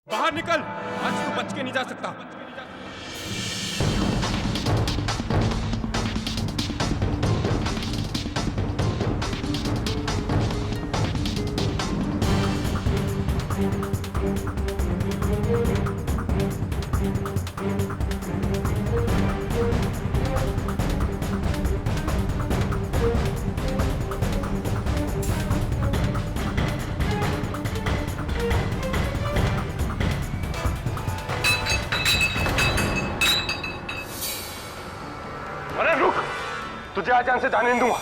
बाहर निकल, आज तू बच के नहीं जा सकता। अरे रुक, तुझे आज यहाँ से जाने नहीं दूंगा।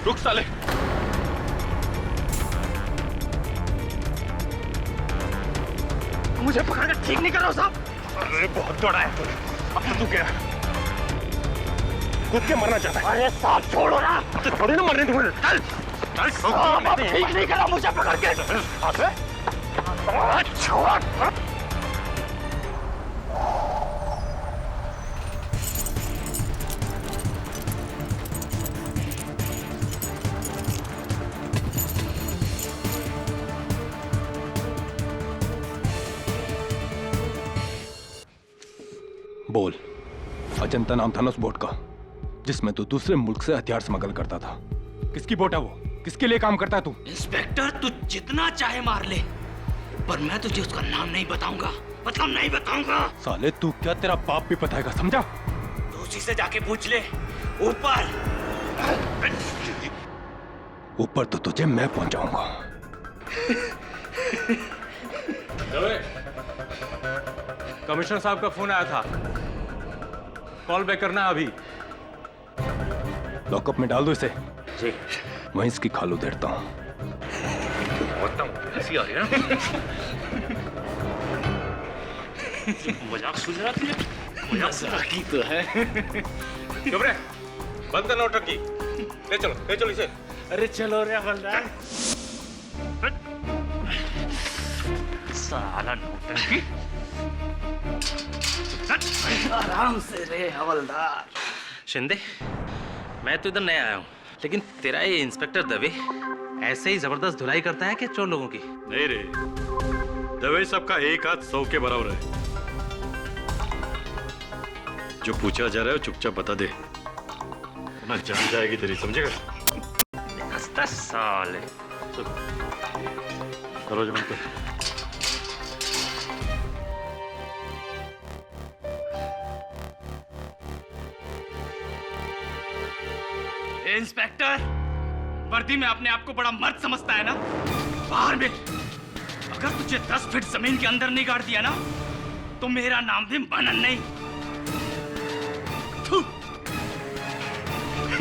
रुक साले। मुझे पकड़कर ठीक नहीं कर रहा साहब। अरे बहुत दौड़ा है तूने, अब तो तू क्या खुद के मरना चाहता है? अरे साहब छोड़ो ना, थोड़ी ना मरने दूंगा। चल चल साहब, अब ठीक नहीं करा मुझे पकड़ के। छोड़। बोल, अजंता नाम था ना उस बोट का जिसमें तू दूसरे मुल्क से हथियार स्मगल करता था। किसकी बोट है वो? किसके लिए काम करता है तू? इंस्पेक्टर, तू जितना चाहे मार ले, पर मैं तुझे उसका नाम नहीं बताऊंगा। मतलब नहीं बताऊंगा। साले तू क्या, तेरा बाप भी बताएगा, समझा? तू उसी से जाके पूछ ले। ऊपर ऊपर तो तुझे मैं पहुंचाऊंगा। कमिश्नर साहब का फोन आया था, कॉल बैक करना अभी। लॉकअप में डाल दो इसे। जी। वहीं इसकी खाल उधेड़ता हूँ। ऐसी आ रही है ना? मजाक सुझ रहा थी? मजाक की तो है। चुप रहे, बंद कर नौटंकी। ले चलो इसे। अरे चलो रे हवलदार। साला नौटंकी। आराम से रे हवलदार। शिंदे, मैं तो इधर नया आया हूँ, लेकिन तेरा ये इंस्पेक्टर दवे ऐसे ही जबरदस्त धुलाई करता है कि चोर लोगों की? नहीं रे, दवे सबका एक हाथ 100 के बराबर है। जो पूछा जा रहा है चुपचाप बता दे, ना जान जाएगी तेरी, समझेगा? हंसता साले। दरवाजा बंद कर। इंस्पेक्टर, वर्दी में अपने आप को बड़ा मर्द समझता है ना? बाहर में अगर तुझे 10 फीट जमीन के अंदर नहीं गाड़ दिया ना, तो मेरा नाम भी मनन नहीं। थू।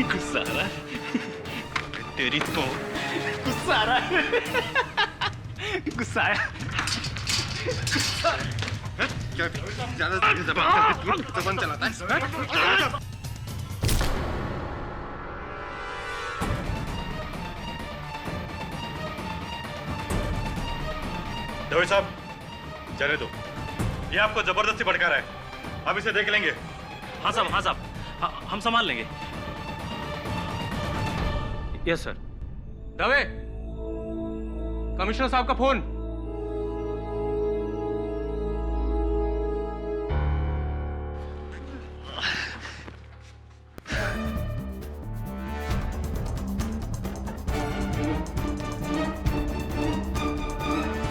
गुस्सा आ रहा है? तेरी तो गुस्सा आ रहा है। गुस्सा आया। ज्यादा जबान चलाता है। दवे साहब, जाने दो, ये आपको जबरदस्ती भड़का रहा है, अब इसे देख लेंगे। हाँ साहब, हम संभाल लेंगे। Yes sir. दवे, कमिश्नर साहब का फोन।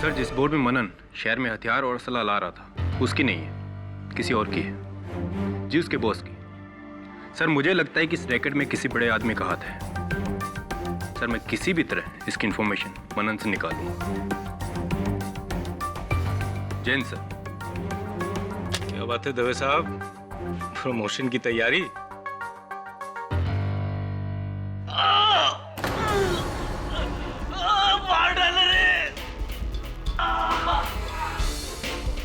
सर, जिस बोट में मनन शहर में हथियार और असला ला रहा था, उसकी नहीं है, किसी और की है। जी, उसके बॉस की। सर, मुझे लगता है कि इस रैकेट में किसी बड़े आदमी का हाथ है। सर, मैं किसी भी तरह इसकी इंफॉर्मेशन मनन से निकालूंगा। जैन सर। क्या बात है दवे साहब, प्रमोशन की तैयारी? मार डाले रे।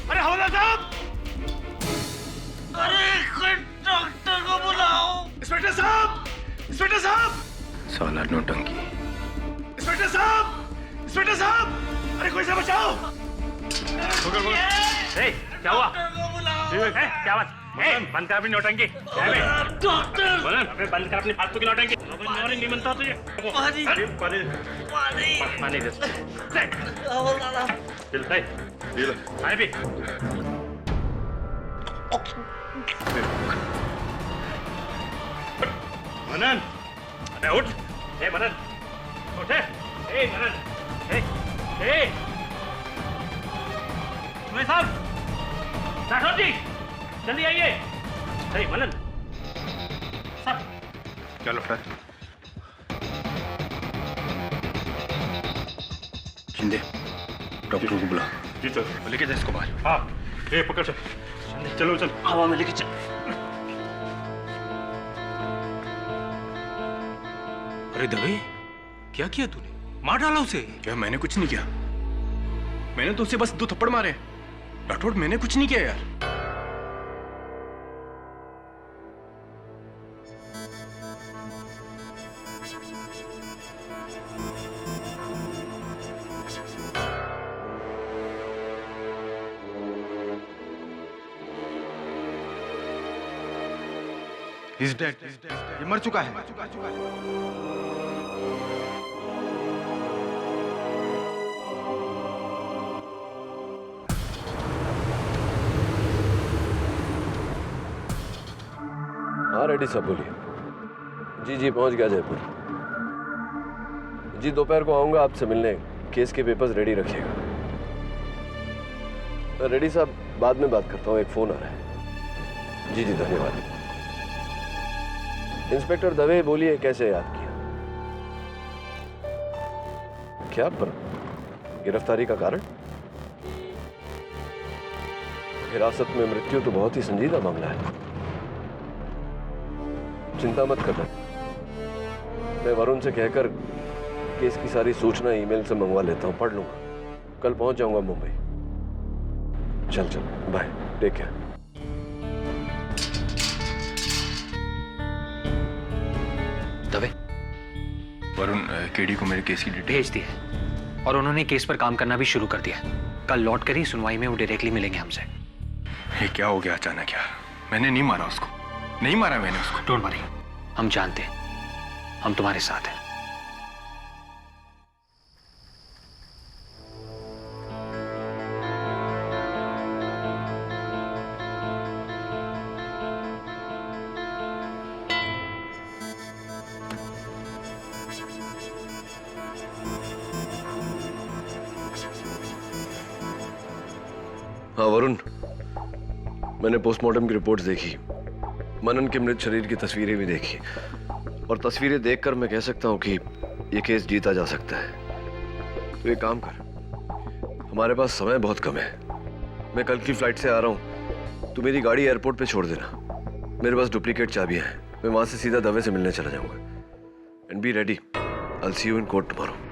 अरे हवलदार साहब, अरे कोई डॉक्टर को बुलाओ। इंस्पेक्टर साहब, इंस्पेक्टर साहब, साला नौटंकी। इंस्पेक्टर साहब, इंस्पेक्टर साहब, अरे कोई से बचाओ। क्या हुआ? क्या बात? बंद कर अपनी नौटंकी। बंद कर अपनी फालतू की नौटंकी। नहीं बनता तुझे। पानी दे। पानी पी। मनन, अबे उठ। मनन, उठे। मनन, तुम्हें साहब, राठौर जी, जल्दी आइए। मनन, सब। चलो फिर। शिंदे, डॉक्टर को बुला। जी सर। लेके जा इसको बाहर। हाँ, ये पकड़ चल। चलो चल। हवा में लेके चल। अरे दवे, क्या किया तूने? मार डाला उसे। क्या मैंने कुछ नहीं किया। मैंने तो उसे बस 2 थप्पड़ मारे। राठौड़, मैंने कुछ नहीं किया यार। He's dead. ये मर चुका है। हाँ रेड्डी साहब बोलिए। जी पहुंच गया जयपुर। जी दोपहर को आऊंगा आपसे मिलने। केस के पेपर्स रेडी रखिएगा। रेड्डी साहब बाद में बात करता हूँ, एक फोन आ रहा है। जी धन्यवाद। इंस्पेक्टर दवे बोलिए, कैसे याद किया? क्या पर गिरफ्तारी का कारण? हिरासत में मृत्यु तो बहुत ही संजीदा मामला है। चिंता मत करना, मैं वरुण से कहकर केस की सारी सूचना ईमेल से मंगवा लेता हूं, पढ़ लूंगा। कल पहुंच जाऊंगा मुंबई। चल bye, take care. Dave, Varun, KD को मेरे केस की डिटेल भेज दिए और उन्होंने केस पर काम करना भी शुरू कर दिया। कल लौट कर ही सुनवाई में वो डायरेक्टली मिलेंगे हमसे। ये क्या हो गया अचानक यार? मैंने नहीं मारा उसको। नहीं मारा मैंने उसको। डोंट वरी, हम जानते हैं, हम तुम्हारे साथ हैं। हाँ वरुण, मैंने पोस्टमार्टम की रिपोर्ट्स देखी, मनन के मृत शरीर की तस्वीरें भी देखी, और तस्वीरें देखकर मैं कह सकता हूँ कि ये केस जीता जा सकता है। तो एक काम कर, हमारे पास समय बहुत कम है। मैं कल की फ्लाइट से आ रहा हूँ, तू मेरी गाड़ी एयरपोर्ट पे छोड़ देना। मेरे पास डुप्लीकेट चाबियां हैं, मैं वहां से सीधा दवे से मिलने चला जाऊंगा। And be ready, I will see you in court tomorrow.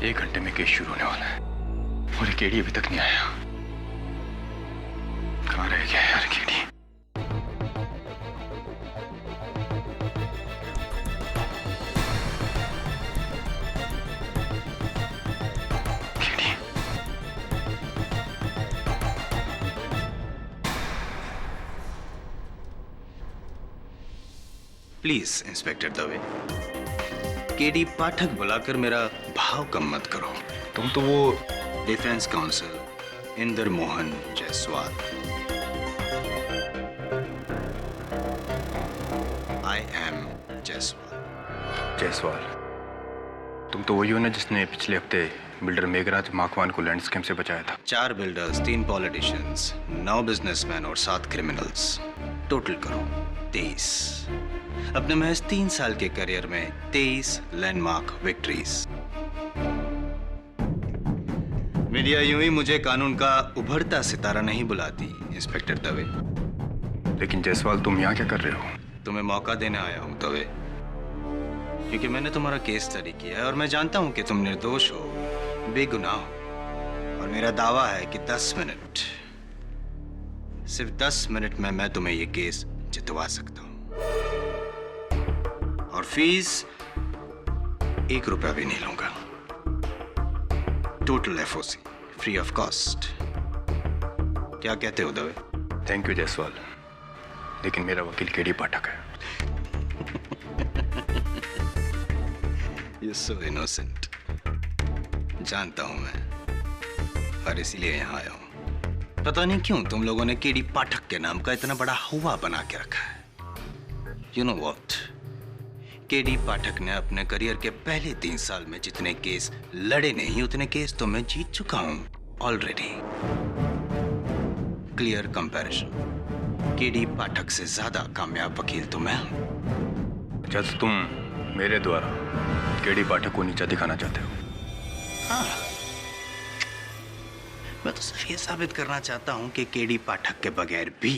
एक घंटे में केस शुरू होने वाला है और ये केडी अभी तक नहीं आया। कहाँ रह गया यार KD? Please inspector Dave, KD Pathak बुलाकर मेरा भाव कम मत करो। तुम तो वो defence counsel Inder Mohan Jaiswal. I am Jaiswal. Jaiswal, तुम तो वही हो ना जिसने पिछले हफ्ते बिल्डर मेघराज माकवान को लैंड स्कैम से बचाया था। 4 बिल्डर्स, 3 पॉलिटिशियंस, 9 बिजनेसमैन और 7 क्रिमिनल्स, टोटल करो 23। अपने महज 3 साल के करियर में 23 लैंडमार्क विक्ट्रीज। मीडिया यूं ही मुझे कानून का उभरता सितारा नहीं बुलाती इंस्पेक्टर दवे। लेकिन जायसवाल, तुम यहाँ क्या कर रहे हो? तुम्हें मौका देने आया हूं दवे, क्योंकि मैंने तुम्हारा केस स्टडी किया है और मैं जानता हूं कि तुम निर्दोष हो, बेगुनाह हो। और मेरा दावा है कि 10 मिनट, सिर्फ 10 मिनट में मैं तुम्हें ये केस जितवा सकता हूं। और फीस 1 रुपया भी नहीं लूंगा। Total FOC free of cost. क्या कहते हो दवे? थैंक यू जायसवाल, लेकिन मेरा वकील केडी पाठक है। You're so innocent। जानता हूं मैं, और इसीलिए यहां आया हूं। पता नहीं क्यों तुम लोगों ने केडी पाठक के नाम का इतना बड़ा हुआ बना के रखा है। You know what? केडी पाठक ने अपने करियर के पहले 3 साल में जितने केस लड़े नहीं, उतने केस तो मैं जीत चुका हूं ऑलरेडी। Clear comparison. केडी पाठक से ज्यादा कामयाब वकील तो मैं हूं। अच्छा, तो तुम मेरे द्वारा केडी पाठक को नीचा दिखाना चाहते हो? हाँ, मैं तो सिर्फ ये साबित करना चाहता हूं कि केडी पाठक के बगैर भी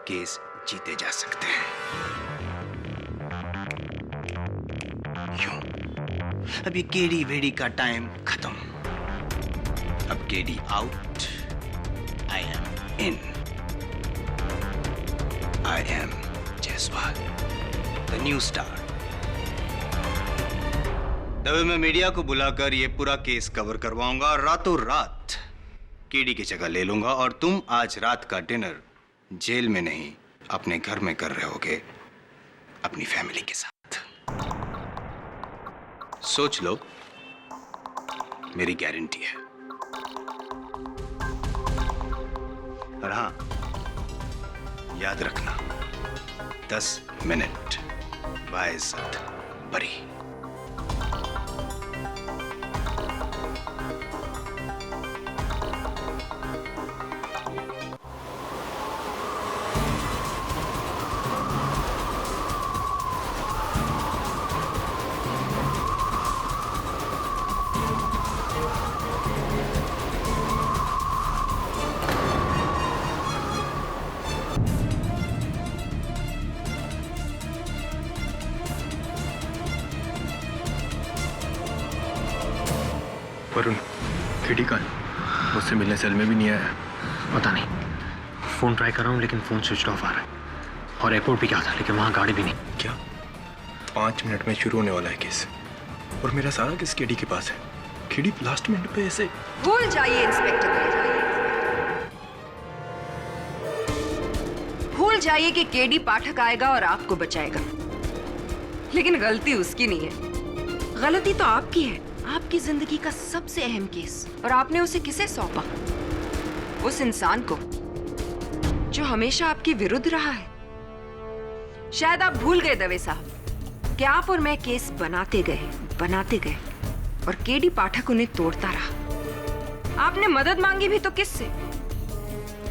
केस जीते जा सकते हैं। क्यों? अब ये केडी वेडी का टाइम खत्म। अब KD out, I am in. I am Jaiswal, the new star. तभी मैं मीडिया को बुलाकर ये पूरा केस कवर करवाऊंगा और रातों रात केडी की जगह ले लूंगा। और तुम आज रात का डिनर जेल में नहीं, अपने घर में कर रहे होगे अपनी फैमिली के साथ। सोच लो, मेरी गारंटी है। और हाँ, याद रखना, 10 मिनट बाइज्जत बरी। वरुण, केडी कहाँ है? मुझसे मिलने सेल में भी नहीं आया। पता नहीं, फोन ट्राई कर रहा हूँ लेकिन फोन स्विच ऑफ आ रहा है। और एयरपोर्ट भी क्या था, लेकिन वहाँ गाड़ी भी नहीं। क्या? 5 मिनट में शुरू होने वाला है केस, और मेरा सारा केस केडी के पास है। केडी लास्ट मिनट पे ऐसे। भूल जाइए इंस्पेक्टर, भूल जाइए कि केडी पाठक आएगा और आपको बचाएगा। लेकिन गलती उसकी नहीं है, गलती तो आपकी है। आपकी जिंदगी का सबसे अहम केस, और आपने उसे किसे सौंपा? उस इंसान को जो हमेशा आपके विरुद्ध रहा है। शायद आप भूल गए दवे साहब कि आप और मैं केस बनाते गए और केडी पाठक उन्हें तोड़ता रहा। आपने मदद मांगी भी तो किससे?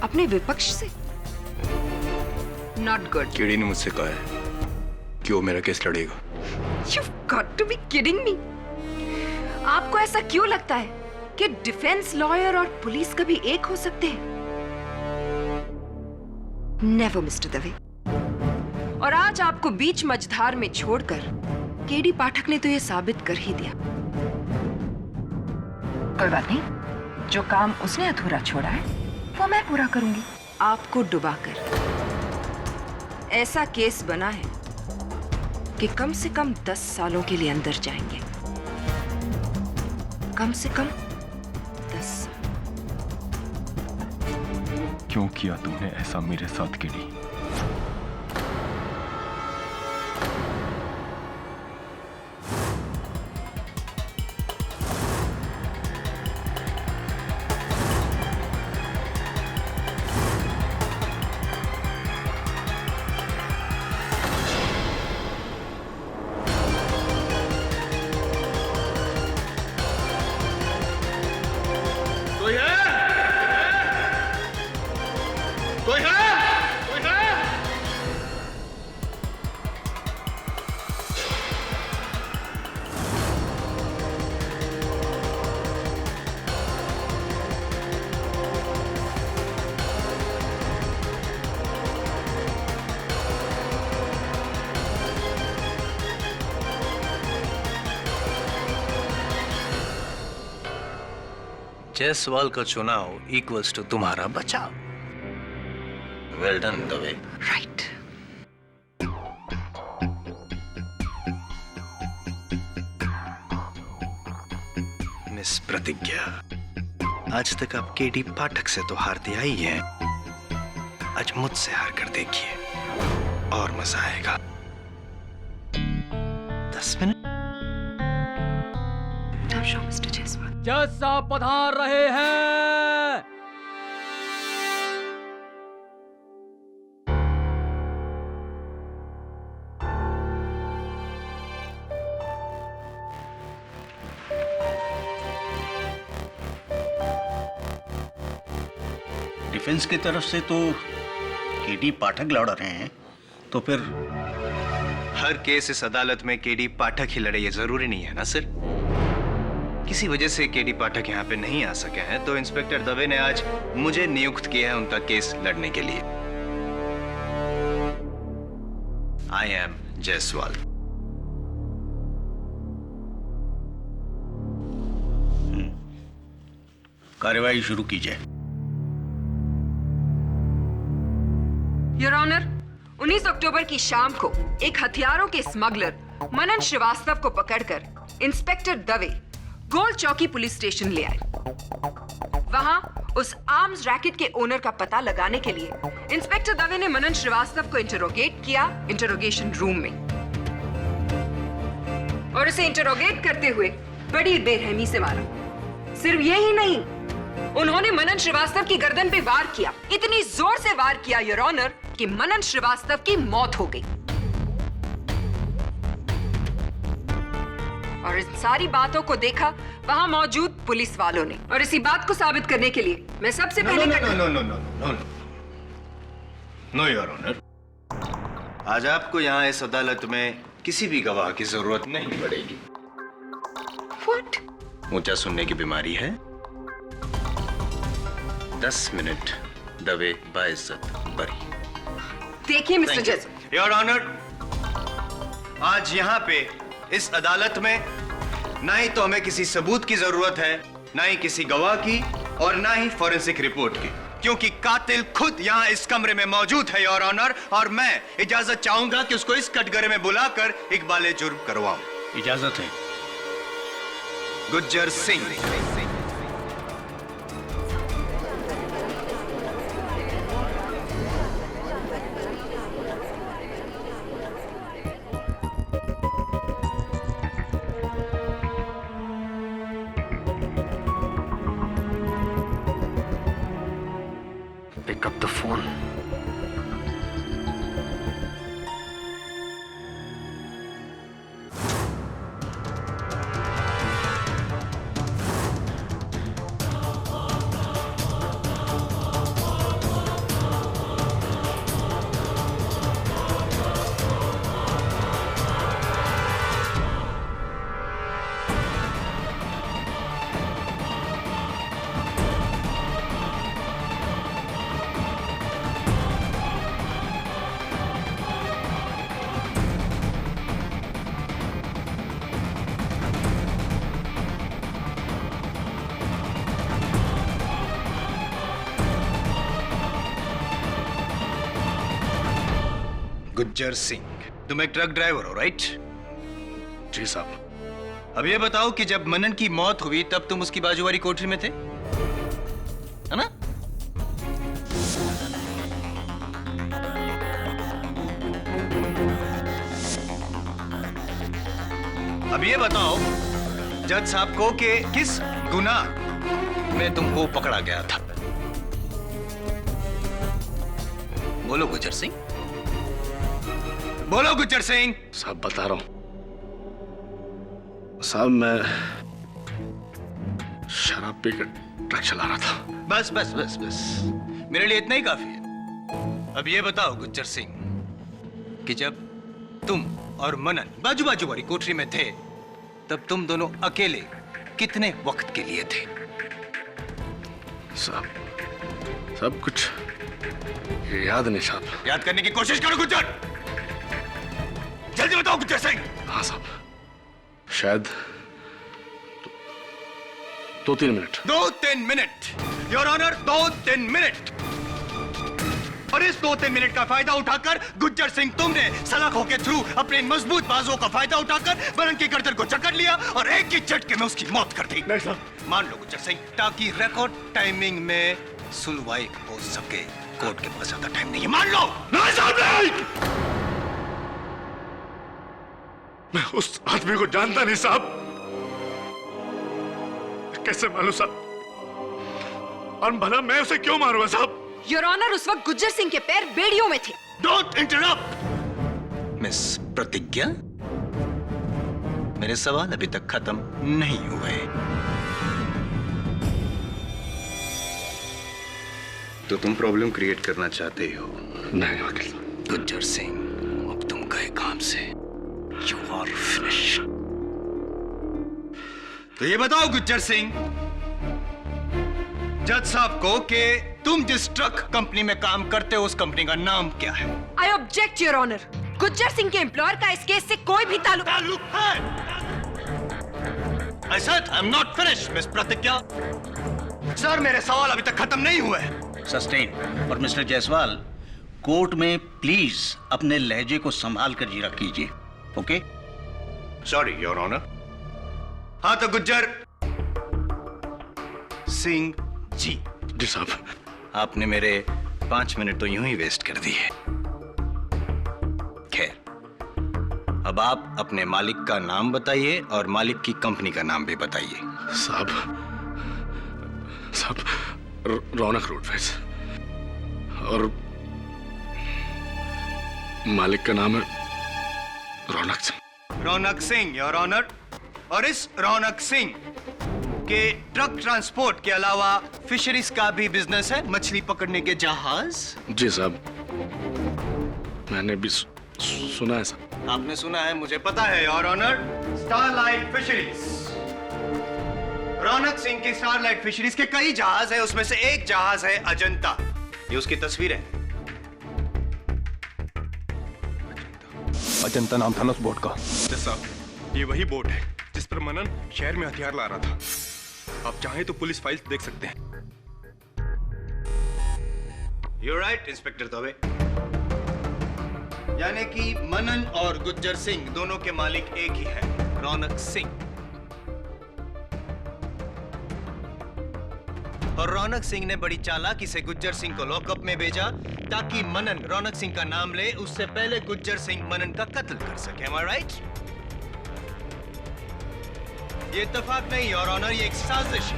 अपने विपक्ष से। Not good. केडी ने मुझसे कहा है कि वो मेरा केस लड़ेगा। You've got to be kidding me। आपको ऐसा क्यों लगता है कि डिफेंस लॉयर और पुलिस कभी एक हो सकते हैं? Never mister Dave. और आज आपको बीच मझधार में छोड़कर केडी पाठक ने तो यह साबित कर ही दिया। कोई बात नहीं, जो काम उसने अधूरा छोड़ा है वो मैं पूरा करूंगी। आपको डुबाकर ऐसा केस बना है कि कम से कम 10 सालों के लिए अंदर जाएंगे। कम से कम 10। क्यों किया तुमने ऐसा मेरे साथ केडी? जायसवाल का चुनाव इक्वल्स टू तुम्हारा बचाव। Well done Dave. Right. Miss प्रतिज्ञा, आज तक आप केडी पाठक से तो हारती आई हैं, आज मुझसे हार कर देखिए और मजा आएगा। 10 मिनट। मिस्टर जायसवाल। जज साहब पधार रहे हैं। डिफेंस की तरफ से तो केडी पाठक लड़ रहे हैं, तो फिर हर केस इस अदालत में केडी पाठक ही लड़े ये जरूरी नहीं है ना सर। किसी वजह से केडी पाठक यहाँ पे नहीं आ सके हैं, तो इंस्पेक्टर दवे ने आज मुझे नियुक्त किया है उनका केस लड़ने के लिए। आई एम जायसवाल। कार्यवाही शुरू कीजिए। योर ऑनर, 19 अक्टूबर की शाम को एक हथियारों के स्मगलर मनन श्रीवास्तव को पकड़कर इंस्पेक्टर दवे गोल चौकी पुलिस स्टेशन ले आए। वहां उस आर्म्स रैकेट के ओनर का पता लगाने के लिए इंस्पेक्टर दवे ने मनन श्रीवास्तव को इंटरोगेट किया इंटरोगेशन रूम में, और उसे इंटरोगेट करते हुए बड़ी बेरहमी से मारा। सिर्फ यही नहीं, उन्होंने मनन श्रीवास्तव की गर्दन पे वार किया, इतनी जोर से वार किया योर ऑनर कि मनन श्रीवास्तव की मौत हो गई। और इन सारी बातों को देखा वहां मौजूद पुलिस वालों ने, और इसी बात को साबित करने के लिए मैं सबसे पहले नो योर ऑनर, आज आपको यहाँ इस अदालत में किसी भी गवाह की जरूरत नहीं पड़ेगी। What? ऊंचा सुनने की बीमारी है। 10 मिनट दवे बाइज्जत बरी। देखिए मिस्टर जायसवाल। योर ऑनर, आज यहाँ पे इस अदालत में ना ही तो हमें किसी सबूत की जरूरत है, ना ही किसी गवाह की, और ना ही फॉरेंसिक रिपोर्ट की, क्योंकि कातिल खुद यहाँ इस कमरे में मौजूद है योर ऑनर, और मैं इजाजत चाहूंगा कि उसको इस कटघरे में बुलाकर इकबाले जुर्म करवाऊं। इजाजत है। Gujjar Singh. Pick up the phone. Gujjar Singh, तुम एक ट्रक ड्राइवर हो, राइट? जी साहब। अब ये बताओ कि जब मनन की मौत हुई तब तुम उसकी बाजू वाली कोठरी में थे, है ना? अब ये बताओ जज साहब को कि किस गुनाह में तुमको पकड़ा गया था? बोलो गुज्जर सिंह, बोलो गुज्जर सिंह। साहब बता रहा हूं साहब, मैं शराब पीकर ट्रक चला रहा था। बस बस बस बस, मेरे लिए इतना ही काफी है। अब ये बताओ गुज्जर सिंह कि जब तुम और मनन बाजू बाजू वाली कोठरी में थे तब तुम दोनों अकेले कितने वक्त के लिए थे? साहब सब कुछ याद नहीं साहब। याद करने की कोशिश करो गुज्जर, जल्दी बताओ गुज्जर सिंह। हाँ साहब, शायद 2-3 minute. 2-3 minute your honour, 2-3 minute. और इस 2-3 मिनट का फायदा उठाकर गुज्जर सिंह तुमने सलाखों के थ्रू अपने मजबूत बाजों का फायदा उठाकर मनन की गर्दन को जकड़ लिया और एक ही झटके में उसकी मौत कर दी। नहीं साहब। मान लो गुज्जर सिंह, ताकि रिकॉर्ड टाइमिंग में सुनवाई हो सके। कोर्ट के पास ज्यादा टाइम नहीं है, मान लो। नहीं साहब नहीं। मैं उस आदमी को जानता नहीं साहब। कैसे मालूम साहब? और भला मैं उसे क्यों मारूंगा साहब? योर ऑनर, उस वक्त गुज्जर सिंह के पैर बेड़ियों में थे। डोंट इंटरप्ट मिस प्रतिज्ञा। मेरे सवाल अभी तक खत्म नहीं हुए। तो तुम प्रॉब्लम क्रिएट करना चाहते हो? नहीं वकील साहब। गुज्जर सिंह, अब तुम गए काम से। You are finished. तो ये बताओ गुज्जर सिंह, जज साहब को कि तुम जिस ट्रक कंपनी में काम करते हो उस कंपनी का नाम क्या है? I object your honour. Gujjar Singh के एम्प्लॉयर का इस केस से कोई भी ताल्लुक है। I said I'm not finished, miss Pratigya. Sir, मेरे सवाल अभी तक खत्म नहीं हुए। सस्टेन। और मिस्टर जायसवाल, कोर्ट में प्लीज अपने लहजे को संभाल कर जीरा कीजिए। ओके? Sorry your honour. हाँ तो गुज्जर सिंह जी साहब, आपने मेरे 5 मिनट तो यूं ही वेस्ट कर दिए। खैर, अब आप अपने मालिक का नाम बताइए और मालिक की कंपनी का नाम भी बताइए। साहब रौनक रोडवेज, और मालिक का नाम है रौनक सिंह। रौनक सिंह योर ऑनर। और इस रौनक सिंह के ट्रक ट्रांसपोर्ट के अलावा फिशरीज का भी बिजनेस है, मछली पकड़ने के जहाज। जी साहब, मैंने भी सुना है साहब। आपने सुना है, मुझे पता है your honour. Starlight fisheries. Raunak Singh की स्टारलाइट फिशरीज के कई जहाज है, उसमें से एक जहाज है अजंता। ये उसकी तस्वीर है। अजंता नाम था ना उस बोट का। साहब, ये वही बोट है जिस पर मनन शहर में हथियार ला रहा था। आप चाहें तो पुलिस फाइल्स देख सकते हैं। You're right, inspector Dave. यानी कि मनन और गुज्जर सिंह दोनों के मालिक एक ही है, रौनक सिंह। और रौनक सिंह ने बड़ी चालाकी से गुज्जर सिंह को लॉकअप में भेजा ताकि मनन रौनक सिंह का नाम ले, उससे पहले गुज्जर सिंह मनन का कत्ल कर सके। Am I right? ये इत्तेफाक नहीं योर ऑनर, ये एक साजिश।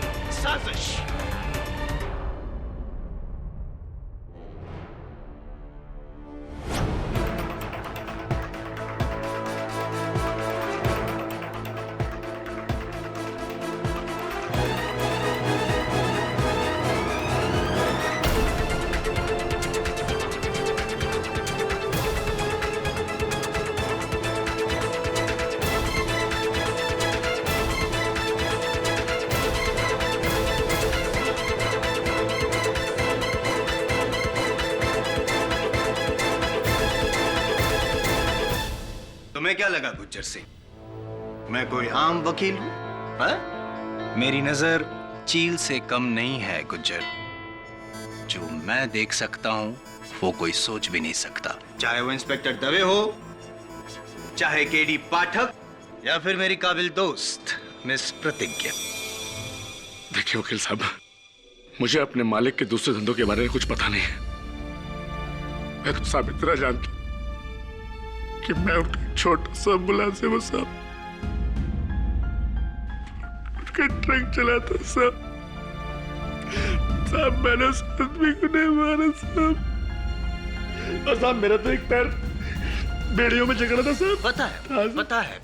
तुम्हें क्या लगा गुज्जर सिंह, मैं कोई आम वकील हूं? हाँ? मेरी नजर चील से कम नहीं है गुज्जर। जो मैं देख सकता हूं वो कोई सोच भी नहीं सकता, चाहे वो इंस्पेक्टर दवे हो, चाहे केडी पाठक, या फिर मेरी काबिल दोस्त मिस प्रतिज्ञा। देखिए वकील साहब, मुझे अपने मालिक के दूसरे धंधों के बारे में कुछ पता नहीं है। मैं तो साहब इतना जानता कि मैं उनका छोटा सा मुलाजिम हूं साहब, उनका ट्रक चलाता साहब। मैंने उस आदमी को नहीं मारा साहब। और साहब मेरा तो एक पैर बेड़ियों में जकड़ा था साहब।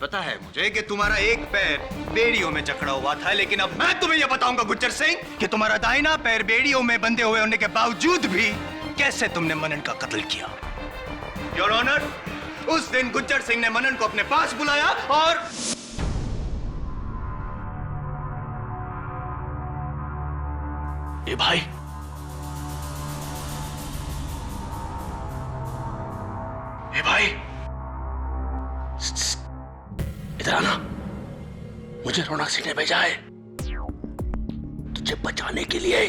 पता है मुझे कि तुम्हारा एक पैर बेड़ियों में जकड़ा हुआ था, लेकिन अब मैं तुम्हें यह बताऊंगा गुज्जर सिंह कि तुम्हारा दाहिना पैर बेड़ियों में बंधे हुए होने के बावजूद भी कैसे तुमने मनन का कत्ल किया। योर ऑनर, उस दिन गुज्जर सिंह ने मनन को अपने पास बुलाया और ए भाई, इधर आना, मुझे रौनक सिंह ने भेजा है। मुझे बचाने के लिए।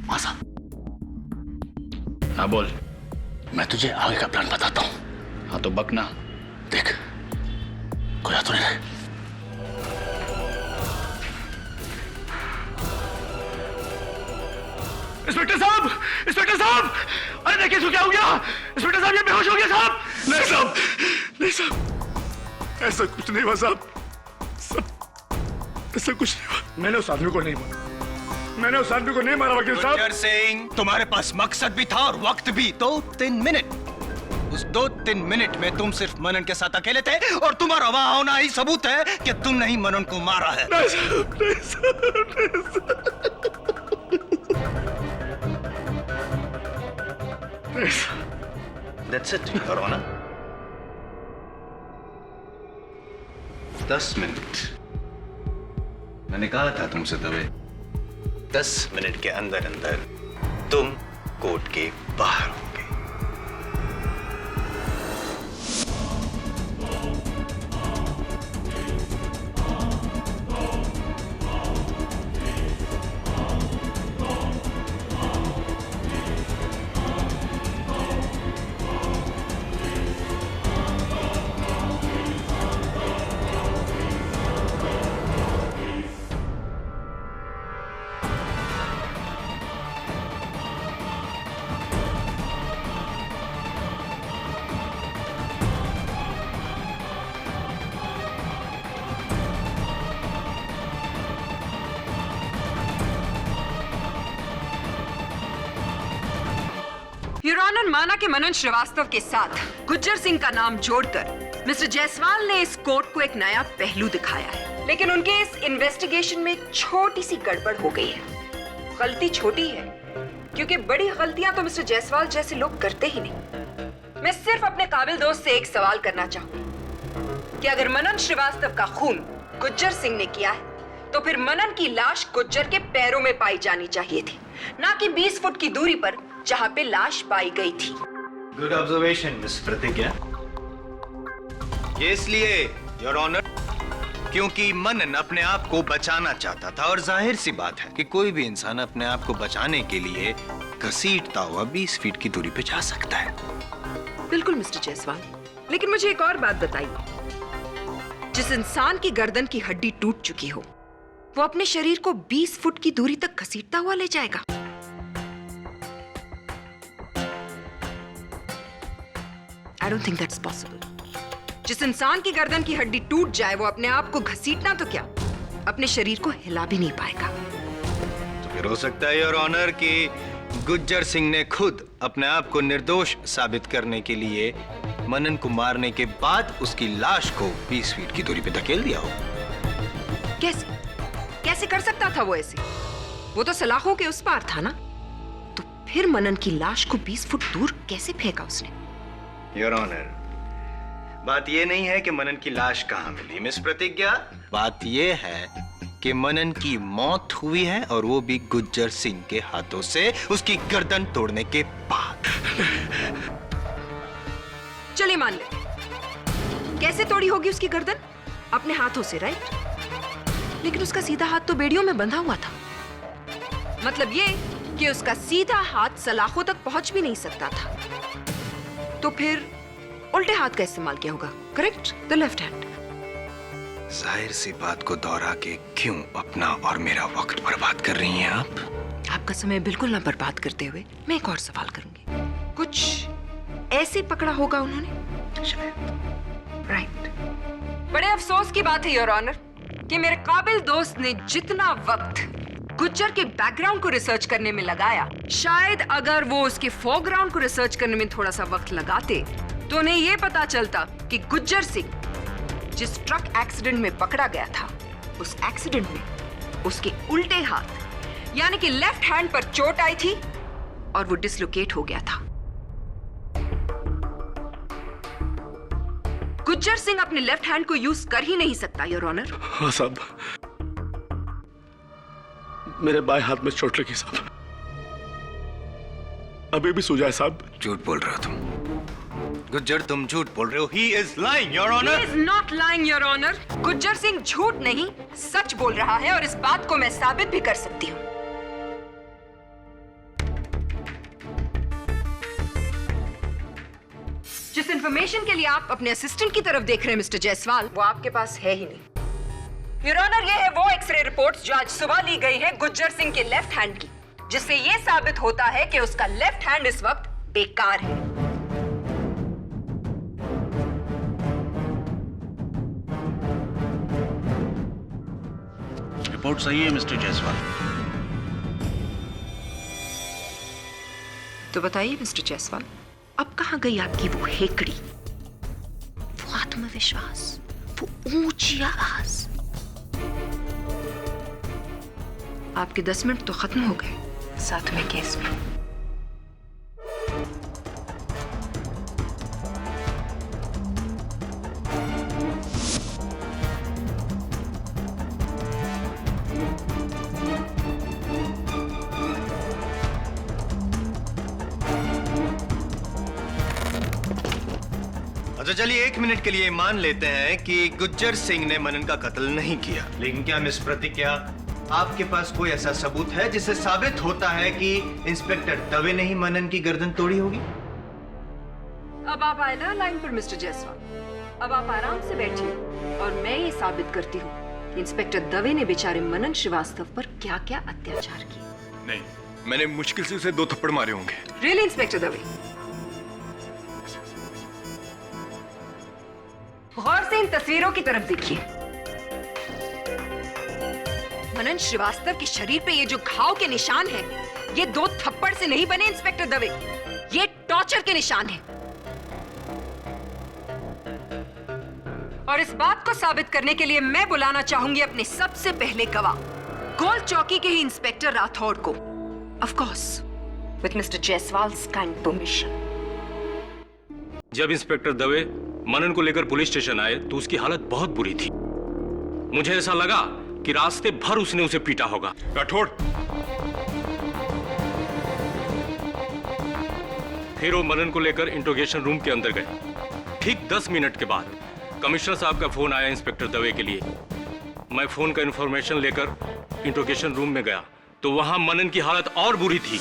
मासा, हाँ बोल। मैं तुझे आगे का प्लान बताता हूँ। हाँ तो बकना। देख, कोई आ तो नहीं रहा। इंस्पेक्टर साहब, इंस्पेक्टर साहब, अरे देखिए इसको क्या हो गया। इंस्पेक्टर साहब, ये बेहोश हो गया साहब। नहीं साहब, नहीं साहब, ऐसा कुछ नहीं हुआ साहब, ऐसा कुछ नहीं हुआ। मैंने उस आदमी को नहीं मारा, मैंने उस आदमी को नहीं मारा वकील साहब। गुज्जर सिंह, तुम्हारे पास मकसद भी था और वक्त भी। 2-3 मिनट। उस 2-3 मिनट में तुम सिर्फ मनन के साथ अकेले थे और तुम्हारा वहां होना ही सबूत है कि तुमने ही मनन को मारा है। नहीं साहब, नहीं साहब, नहीं साहब। That's it, Your Honor. 10 minute. मैंने कहा था तुमसे तभी। 10 मिनट के अंदर अंदर तुम कोर्ट के बाहर होगे। योर ऑनर, माना कि मनन श्रीवास्तव के साथ गुज्जर सिंह का नाम जोड़कर मिस्टर जायसवाल ने इस कोर्ट को एक नया पहलू दिखाया है, लेकिन उनके इस इन्वेस्टिगेशन में एक छोटी सी गड़बड़ हो गई है। गलती छोटी है क्योंकि बड़ी गलतियां तो मिस्टर जायसवाल जैसे लोग करते ही नहीं। मैं सिर्फ अपने काबिल दोस्त से एक सवाल करना चाहूंगी कि अगर मनन श्रीवास्तव का खून गुज्जर सिंह ने किया है तो फिर मनन की लाश गुज्जर के पैरों में पाई जानी चाहिए थी, ना कि 20 फुट की दूरी पर जहां पे लाश पाई गई थी। गुड ऑब्जर्वेशन मिस प्रतिज्ञा। ये इसलिए योर ऑनर क्योंकि मनन अपने आप को बचाना चाहता था और जाहिर सी बात है कि कोई भी इंसान अपने आप को बचाने के लिए घसीटता हुआ 20 फीट की दूरी पे जा सकता है। बिल्कुल मिस्टर जायसवाल, लेकिन मुझे एक और बात बताइए, जिस इंसान की गर्दन की हड्डी टूट चुकी हो वो अपने शरीर को 20 फुट की दूरी तक घसीटता हुआ ले जाएगा? I don't think that's possible. जिस इंसान की गर्दन की हड्डी टूट जाए वो अपने आप को घसीटना तो क्या, अपने शरीर को हिला भी नहीं पाएगा। तो फिर हो सकता है योर ऑनर कि गुज्जर सिंह ने खुद अपने आप को निर्दोष साबित करने के लिए मनन को मारने के बाद उसकी लाश को 20 फीट की दूरी पे धकेल दिया हो। कैसे कैसे कर सकता था वो ऐसे? वो तो सलाखों के उस पार था ना। तो फिर मनन की लाश को 20 फुट दूर कैसे फेंका उसने? योर ऑनर, बात यह नहीं है कि मनन की लाश कहां मिली मिस प्रतिज्ञा, बात यह है कि मनन की मौत हुई है और वो भी गुज्जर सिंह के हाथों से उसकी गर्दन तोड़ने के बाद। चलिए मान ले, कैसे तोड़ी होगी उसकी गर्दन? अपने हाथों से, राइट? लेकिन उसका सीधा हाथ तो बेड़ियों में बंधा हुआ था। मतलब ये कि उसका सीधा हाथ सलाखों तक पहुंच भी नहीं सकता था। तो फिर उल्टे हाथ का इस्तेमाल किया होगा, करेक्ट? The left hand. जाहिर सी बात को दोहरा के क्यों अपना और मेरा वक्त बर्बाद कर रही हैं आप? आपका समय बिल्कुल ना बर्बाद करते हुए मैं एक और सवाल करूंगी। कुछ ऐसे पकड़ा होगा उन्होंने, राइट? बड़े अफसोस की बात है योर ऑनर कि मेरे काबिल दोस्त ने जितना वक्त गुज्जर के बैकग्राउंड को रिसर्च करने में लगाया, शायद अगर वो उसके फोरग्राउंड को रिसर्च करने में थोड़ा सा वक्त लगाते तो उन्हें यह पता चलता कि गुज्जर सिंह जिस ट्रक एक्सीडेंट में पकड़ा गया था, उस एक्सीडेंट में उसके उल्टे हाथ यानी कि लेफ्ट हैंड पर चोट आई थी और वो डिसलोकेट हो गया था। गुज्जर सिंह अपने लेफ्ट हैंड को यूज कर ही नहीं सकता योर ऑनर। हाँ साहब, मेरे बाएं हाथ में चोट लगी साहब, अभी भी सूजा है साहब। झूठ बोल रहे हो तुम, गुज्जर तुम झूठ बोल रहे हो। He is lying, Your Honor. He is not lying, Your Honor. Gujjar Singh झूठ नहीं, सच बोल रहा है और इस बात को मैं साबित भी कर सकती हूँ। जिस इंफॉर्मेशन के लिए आप अपने असिस्टेंट की तरफ देख रहे हैं मिस्टर जायसवाल, वो आपके पास है ही नहीं। योर ऑनर, ये है वो एक्सरे रिपोर्ट्स जो आज सुबह ली गई है गुज्जर सिंह के लेफ्ट हैंड की, जिससे ये साबित होता है कि उसका लेफ्ट हैंड इस वक्त बेकार है। रिपोर्ट सही है मिस्टर जायसवाल। तो बताइए मिस्टर जायसवाल, अब कहां गई आपकी वो हेकड़ी, वो आत्मविश्वास, वो ऊंची आवाज? आपके 10 मिनट तो खत्म हो गए, साथ में केस में। अच्छा चलिए 1 मिनट के लिए मान लेते हैं कि गुज्जर सिंह ने मनन का कत्ल नहीं किया, लेकिन क्या मिस प्रतिज्ञा आपके पास कोई ऐसा सबूत है जिससे साबित होता है कि इंस्पेक्टर दवे ने ही मनन की गर्दन तोड़ी होगी? अब आप आए ना लाइन पर मिस्टर जायसवाल, अब आप आराम से बैठिए और मैं ये साबित करती हूँ कि इंस्पेक्टर दवे ने बेचारे मनन श्रीवास्तव पर क्या क्या अत्याचार किए। नहीं, मैंने मुश्किल से उसे 2 थप्पड़ मारे होंगे। Really inspector Dave? गौर से इन तस्वीरों की तरफ देखिए। मनन श्रीवास्तव के शरीर पे ये जो घाव के निशान हैं, ये 2 थप्पड़ से नहीं बने इंस्पेक्टर दवे, ये टॉर्चर के निशान हैं। और इस बात को साबित करने के लिए मैं बुलाना चाहूंगी अपने सबसे पहले गवाह, गोल चौकी के ही इंस्पेक्टर राठौड़ को, of course with mister Jaiswal's kind permission. जब इंस्पेक्टर दवे मनन को लेकर पुलिस स्टेशन आए तो उसकी हालत बहुत बुरी थी। मुझे ऐसा लगा कि रास्ते भर उसने उसे पीटा होगा। राठौड़, फिर वो मनन को लेकर इंट्रोगेशन रूम के अंदर गए। ठीक 10 मिनट के बाद कमिश्नर साहब का फोन आया इंस्पेक्टर दवे के लिए। मैं फोन का इंफॉर्मेशन लेकर इंट्रोगेशन रूम में गया तो वहां मनन की हालत और बुरी थी।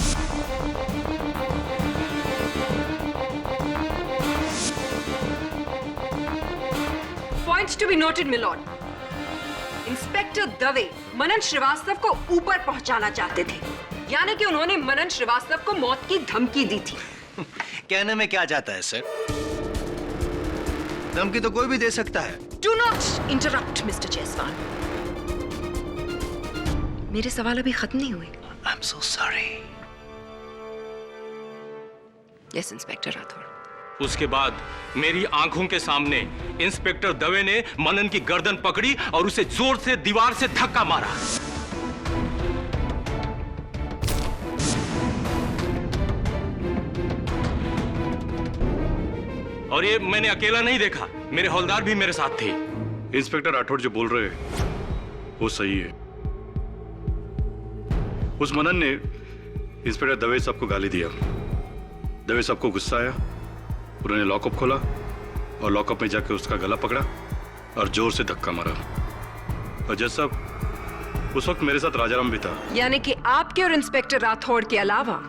Points to be noted, my lord. Inspector Dave Manan Srivastava को ऊपर पहुंचाना चाहते थे, यानी कि उन्होंने मनन श्रीवास्तव को मौत की धमकी दी थी। कहने में क्या जाता है सर, धमकी तो कोई भी दे सकता है। Do not interrupt, mister Jaiswal. मेरे सवाल अभी खत्म नहीं हुए। I'm so sorry. Yes, inspector Rathore. उसके बाद मेरी आंखों के सामने इंस्पेक्टर दवे ने मनन की गर्दन पकड़ी और उसे जोर से दीवार से धक्का मारा। और ये मैंने अकेला नहीं देखा, मेरे हौलदार भी मेरे साथ थे। इंस्पेक्टर राठौड़ जो बोल रहे हैं वो सही है। उस मनन ने इंस्पेक्टर दवे साहब को गाली दिया। दवे साहब को गुस्सा आया, उन्होंने लॉकअप खोला और लॉकअप में जाकर उसका गला पकड़ा और जोर से धक्का मारा। और जज साहब, उस वक्त मेरे साथ राजाराम भी था। यानी कि आपके और इंस्पेक्टर राठौड़ के अलावा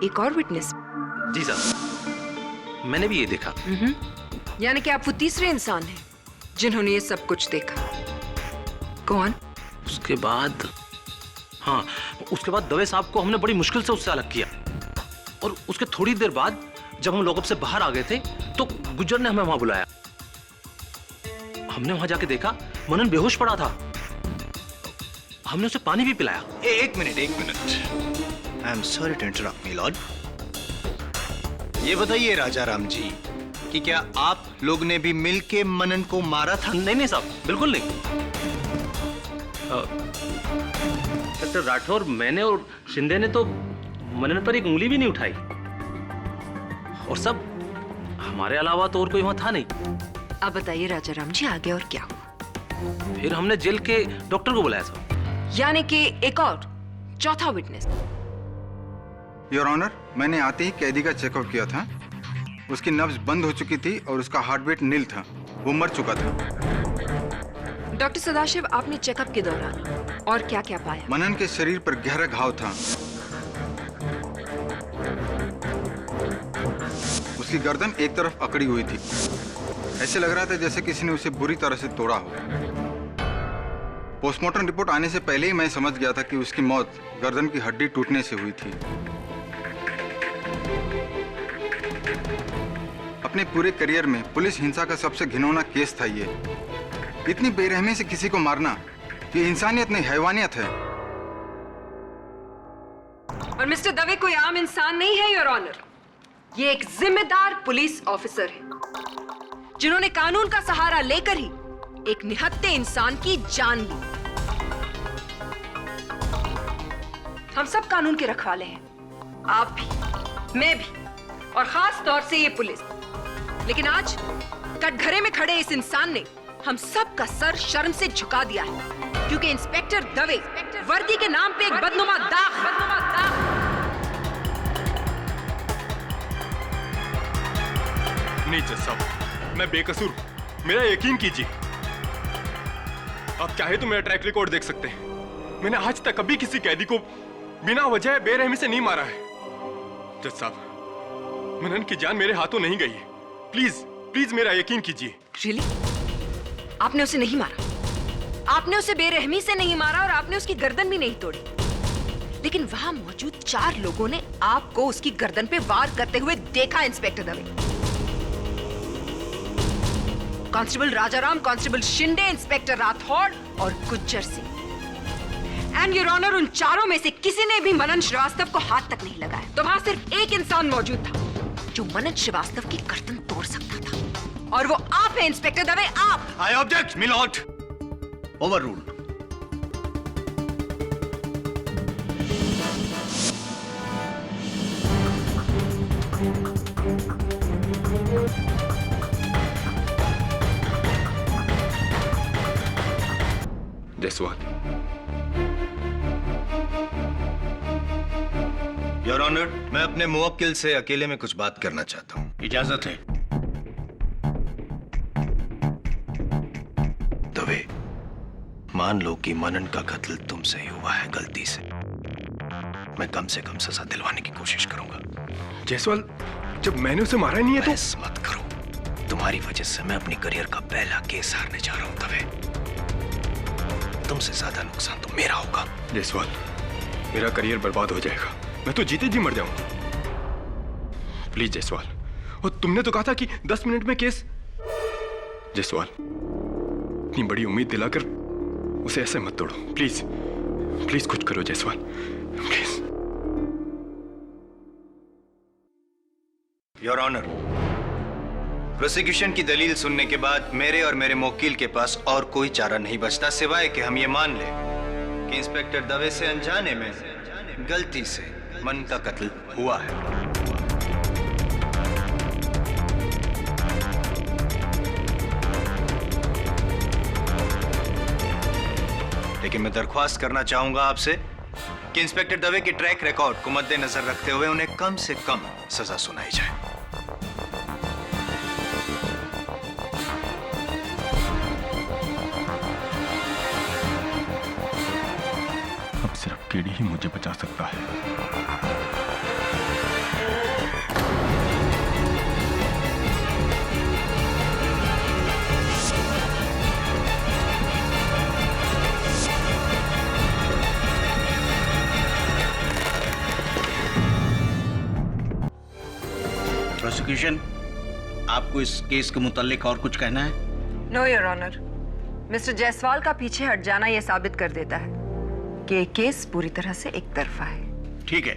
एक और विटनेस? जी साहब, मैंने भी ये देखा। यानी कि आप वो तीसरे इंसान हैं जिन्होंने ये सब कुछ देखा। कौन? उसके बाद दवे साहब को हमने बड़ी मुश्किल से उससे अलग किया और उसके थोड़ी देर बाद जब हम लॉकअप से बाहर आ गए थे तो गुज्जर ने हमें वहां बुलाया। हमने वहां जाके देखा मनन बेहोश पड़ा था। हमने उसे पानी भी पिलाया। एक मिनट। I am sorry to interrupt me lord. ये बताइए राजाराम जी कि क्या आप लोग ने भी मिलके मनन को मारा था? नहीं साहब, बिल्कुल नहीं। डॉक्टर राठौर, मैंने और शिंदे ने तो मनन पर एक उंगली भी नहीं उठाई और सब हमारे अलावा तो और कोई वहां था नहीं। अब बताइए राजाराम जी, आगे और क्या हुआ? फिर हमने जेल के डॉक्टर को बुलाया साहब। यानी कि एक और चौथा विटनेस? योर ऑनर, मैंने आते ही कैदी का चेकआउट किया था उसकी नब्ज बंद हो चुकी थी और उसका हार्ट बीट नील था। वो मर चुका था। डॉक्टर सदाशिव, आपने चेकअप के दौरान और क्या क्या पाया? मनन के शरीर पर गहरा घाव था। उसकी गर्दन एक तरफ अकड़ी हुई थी। ऐसे लग रहा था जैसे किसी ने उसे बुरी तरह से तोड़ा हो। पोस्टमार्टम रिपोर्ट आने से पहले ही मैं समझ गया था कि उसकी मौत गर्दन की हड्डी टूटने से हुई थी। अपने पूरे करियर में पुलिस हिंसा का सबसे घिनौना केस था ये। इतनी बेरहमी से किसी को मारना, ये इंसानियत नहीं, हैवानियत है। और मिस्टर दवे कोई आम इंसान नहीं है, योर ऑनर। ये एक जिम्मेदार पुलिस ऑफिसर है जिन्होंने कानून का सहारा लेकर ही एक निहत्थे इंसान की जान ली। हम सब कानून के रखवाले हैं, आप भी, मैं भी, और खास तौर से ये पुलिस। लेकिन आज कटघरे में खड़े इस इंसान ने हम सब का सर शर्म से झुका दिया है, क्योंकि इंस्पेक्टर दवे वर्दी के नाम पे एक बदनुमा दाग। नहीं जज साहब, मैं बेकसूर, मेरा यकीन कीजिए। आप चाहे तो मेरा ट्रैक रिकॉर्ड देख सकते हैं। मैंने आज तक कभी किसी कैदी को बिना वजह बेरहमी से नहीं मारा है। जज साहब, मनन की जान मेरे हाथों नहीं गई है। प्लीज प्लीज मेरा यकीन कीजिए। रियली? आपने उसे नहीं मारा? आपने उसे बेरहमी से नहीं मारा और आपने उसकी गर्दन भी नहीं तोड़ी। लेकिन वहां मौजूद 4 लोगों ने आपको उसकी गर्दन पे वार करते हुए देखा। Inspector Dave, constable Rajaram, constable Shinde, inspector Rathore और Gujjar Singh. And your honour, उन चारों में से किसी ने भी मनन श्रीवास्तव को हाथ तक नहीं लगाया। तो वहां सिर्फ एक इंसान मौजूद था जो मनन श्रीवास्तव की गर्दन तोड़ सकता था, और वो आप हैं इंस्पेक्टर दवे, आप। I object milord. Overruled. Jaiswal. Your honour, मैं अपने मुवक्किल से अकेले में कुछ बात करना चाहता हूँ। इजाजत है। दवे, मान लो कि मनन का कत्ल तुमसे ही हुआ है गलती से। मैं कम से कम सजा दिलवाने की कोशिश करूंगा। जयसवाल, जब मैंने उसे मारा नहीं है तो। बहस मत करो। तुम्हारी वजह से मैं अपनी करियर का पहला केस हारने जा रहा हूं दवे। तुमसे ज्यादा नुकसान तो मेरा होगा। जयसवाल, मेरा करियर बर्बाद हो जाएगा। मैं तो जीते जी मर जाऊंगा। प्लीज जयसवाल, और तुमने तो कहा था कि 10 मिनट में केस। जयसवाल, इतनी बड़ी उम्मीद दिलाकर उसे ऐसे मत तोड़ो। प्लीज प्लीज कुछ करो Jaiswal, please. Your honour, prosecution की दलील सुनने के बाद मेरे और मेरे मुवक्किल के पास और कोई चारा नहीं बचता सिवाय कि हम ये मान लें कि इंस्पेक्टर दवे से अनजाने में गलती से मन का कत्ल हुआ है। लेकिन मैं दरख्वास्त करना चाहूंगा आपसे कि इंस्पेक्टर दवे के ट्रैक रिकॉर्ड को मद्देनजर रखते हुए उन्हें कम से कम सजा सुनाई जाए। अब सिर्फ केडी ही मुझे बचा सकता है। प्रोसिक्यूशन, आपको इस केस के मुतालिक और कुछ कहना है? No your honour, mister Jaiswal का पीछे हट जाना यह साबित कर देता है कि ये केस पूरी तरह से एक तरफा है। ठीक है,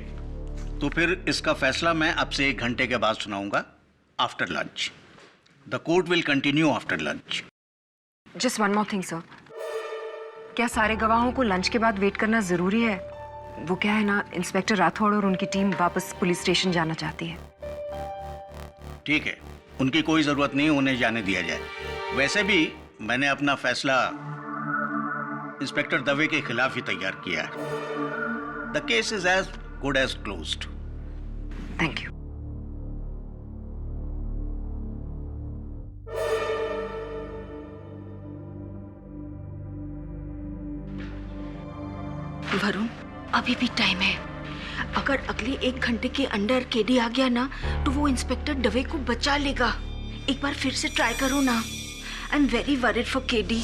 तो फिर इसका फैसला मैं आपसे 1 घंटे के बाद सुनाऊंगा, after lunch. The court will continue after lunch. Just one more thing sir, क्या सारे गवाहों को लंच के बाद वेट करना जरूरी है? वो क्या है ना, इंस्पेक्टर राठौड़ और उनकी टीम वापस पुलिस स्टेशन जाना चाहती है। ठीक है, उनकी कोई जरूरत नहीं, उन्हें जाने दिया जाए। वैसे भी मैंने अपना फैसला इंस्पेक्टर दवे के खिलाफ ही तैयार किया है। The case is as good as closed. Thank you. Varun, अभी भी टाइम है। अगर अगले 1 घंटे के अंदर केडी आ गया ना तो वो इंस्पेक्टर दवे को बचा लेगा। एक बार फिर से ट्राई करो ना। I am very worried for KD.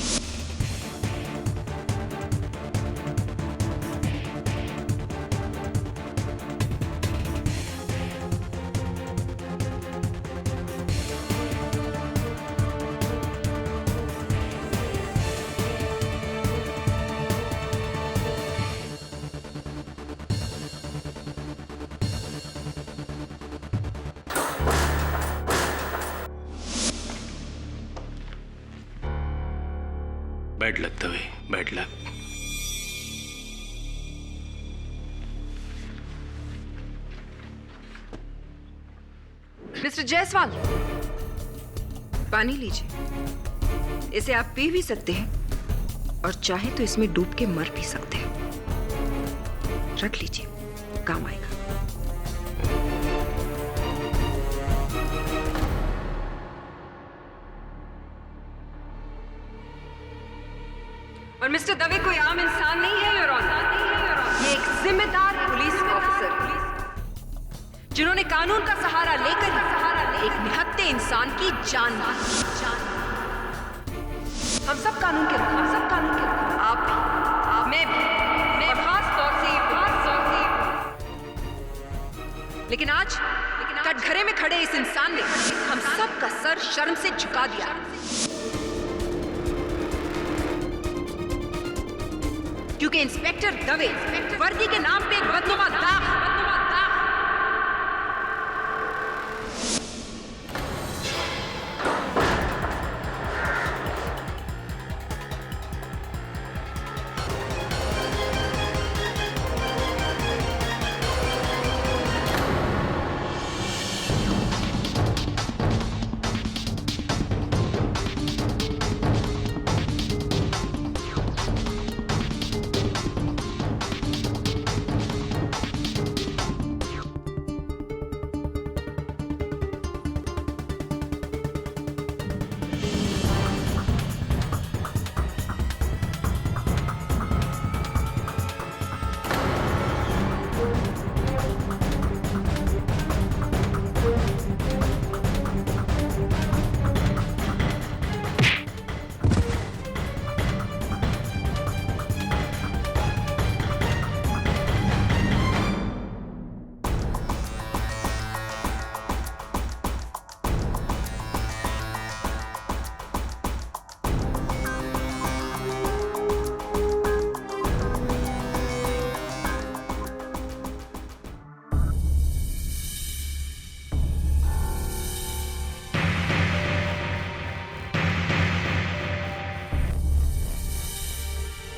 Bad luck Dave, bad luck. Mister Jaiswal, पानी लीजिए। इसे आप पी भी सकते हैं और चाहे तो इसमें डूब के मर भी सकते हैं। रख लीजिए, काम आएगा। और मिस्टर दवे कोई आम इंसान नहीं है, योर ऑनर। ये एक जिम्मेदार पुलिस ऑफिसर जिन्होंने कानून का सहारा लेकर एक निहत्थे इंसान की जान ली। हम सब कानून के आप भी, मैं भी, और खास तौर से लेकिन आज कटघरे में खड़े इस इंसान ने हम सब का सर शर्म से झुका दिया। क्योंकि इंस्पेक्टर दवे वर्दी के नाम पे एक बदनुमा दाग।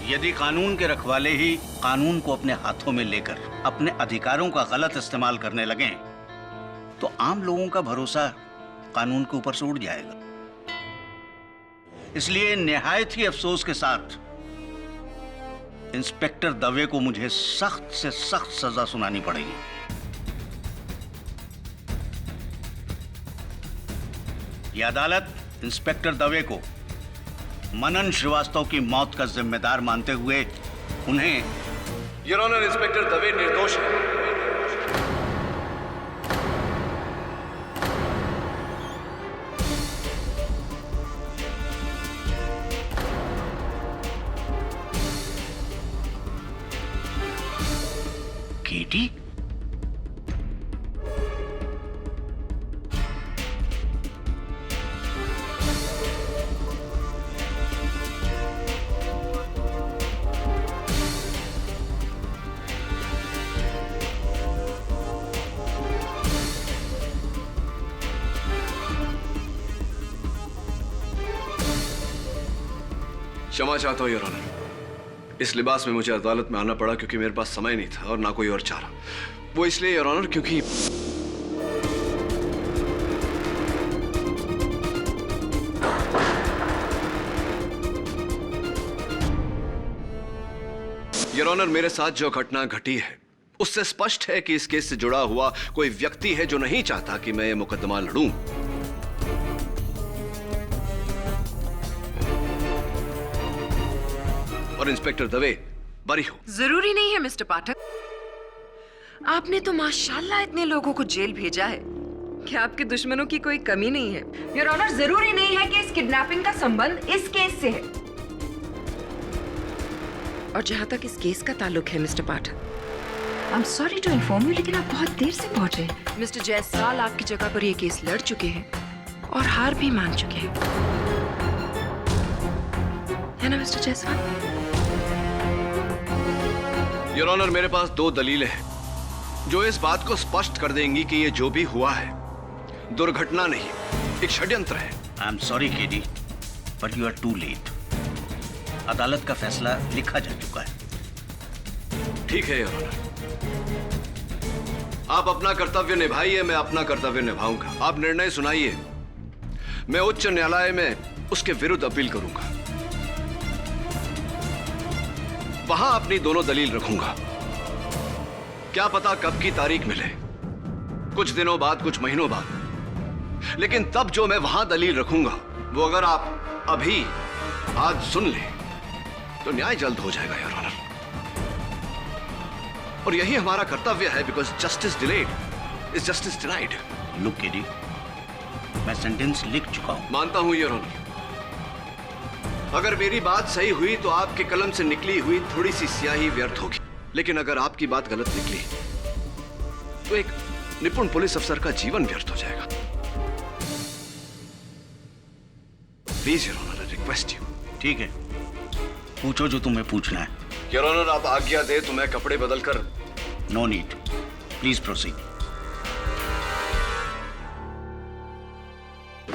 यदि कानून के रखवाले ही कानून को अपने हाथों में लेकर अपने अधिकारों का गलत इस्तेमाल करने लगें, तो आम लोगों का भरोसा कानून के ऊपर से उड़ जाएगा। इसलिए निहायत ही अफसोस के साथ इंस्पेक्टर दवे को मुझे सख्त से सख्त सजा सुनानी पड़ेगी। यह अदालत इंस्पेक्टर दवे को मनन श्रीवास्तव की मौत का जिम्मेदार मानते हुए उन्हें योर ऑनर, इंस्पेक्टर दवे निर्दोष है। केटी? क्षमा चाहता हूं योर ऑनर। इस लिबास में मुझे अदालत में आना पड़ा क्योंकि मेरे पास समय नहीं था और ना कोई और चारा। वो इसलिए योर ऑनर क्योंकि योर ऑनर, मेरे साथ जो घटना घटी है उससे स्पष्ट है कि इस केस से जुड़ा हुआ कोई व्यक्ति है जो नहीं चाहता कि मैं ये मुकदमा लड़ूं। और इंस्पेक्टर दवे बरी हो। जरूरी नहीं है मिस्टर पाठक। आपने तो माशाल्लाह इतने लोगों को जेल भेजा है कि आपके दुश्मनों की कोई कमी नहीं है। योर ऑनर, जरूरी नहीं है कि इस किडनैपिंग का संबंध इस केस से है। और जहां तक इस केस का ताल्लुक है mister Pathak, I am sorry to inform you, लेकिन आप बहुत देर से पहुंचे। मिस्टर जायसवाल आपकी जगह पर ये केस लड़ चुके हैं और हार भी मान चुके हैं, है ना मिस्टर जायसवाल? योर ऑनर, मेरे पास 2 दलीलें हैं जो इस बात को स्पष्ट कर देंगी कि ये जो भी हुआ है दुर्घटना नहीं, एक षड्यंत्र है। I am sorry KD, but you are too late. अदालत का फैसला लिखा जा चुका है। ठीक है योर ऑनर, आप अपना कर्तव्य निभाइए, मैं अपना कर्तव्य निभाऊंगा। आप निर्णय सुनाइए, मैं उच्च न्यायालय में उसके विरुद्ध अपील करूंगा। वहां अपनी दोनों दलील रखूंगा। क्या पता कब की तारीख मिले, कुछ दिनों बाद, कुछ महीनों बाद, लेकिन तब जो मैं वहां दलील रखूंगा वो अगर आप अभी आज सुन ले तो न्याय जल्द हो जाएगा योर ऑनर। और यही हमारा कर्तव्य है, because justice delayed is justice denied. Look KD, मैं सेंटेंस लिख चुका हूं। मानता हूं योर ऑनर, अगर मेरी बात सही हुई तो आपके कलम से निकली हुई थोड़ी सी स्याही व्यर्थ होगी, लेकिन अगर आपकी बात गलत निकली तो एक निपुण पुलिस अफसर का जीवन व्यर्थ हो जाएगा। Please your honour, I request you. ठीक है, पूछो जो तुम्हें पूछना है। योर ऑनर, आप आज्ञा दे तो मैं कपड़े बदलकर। No need, please proceed.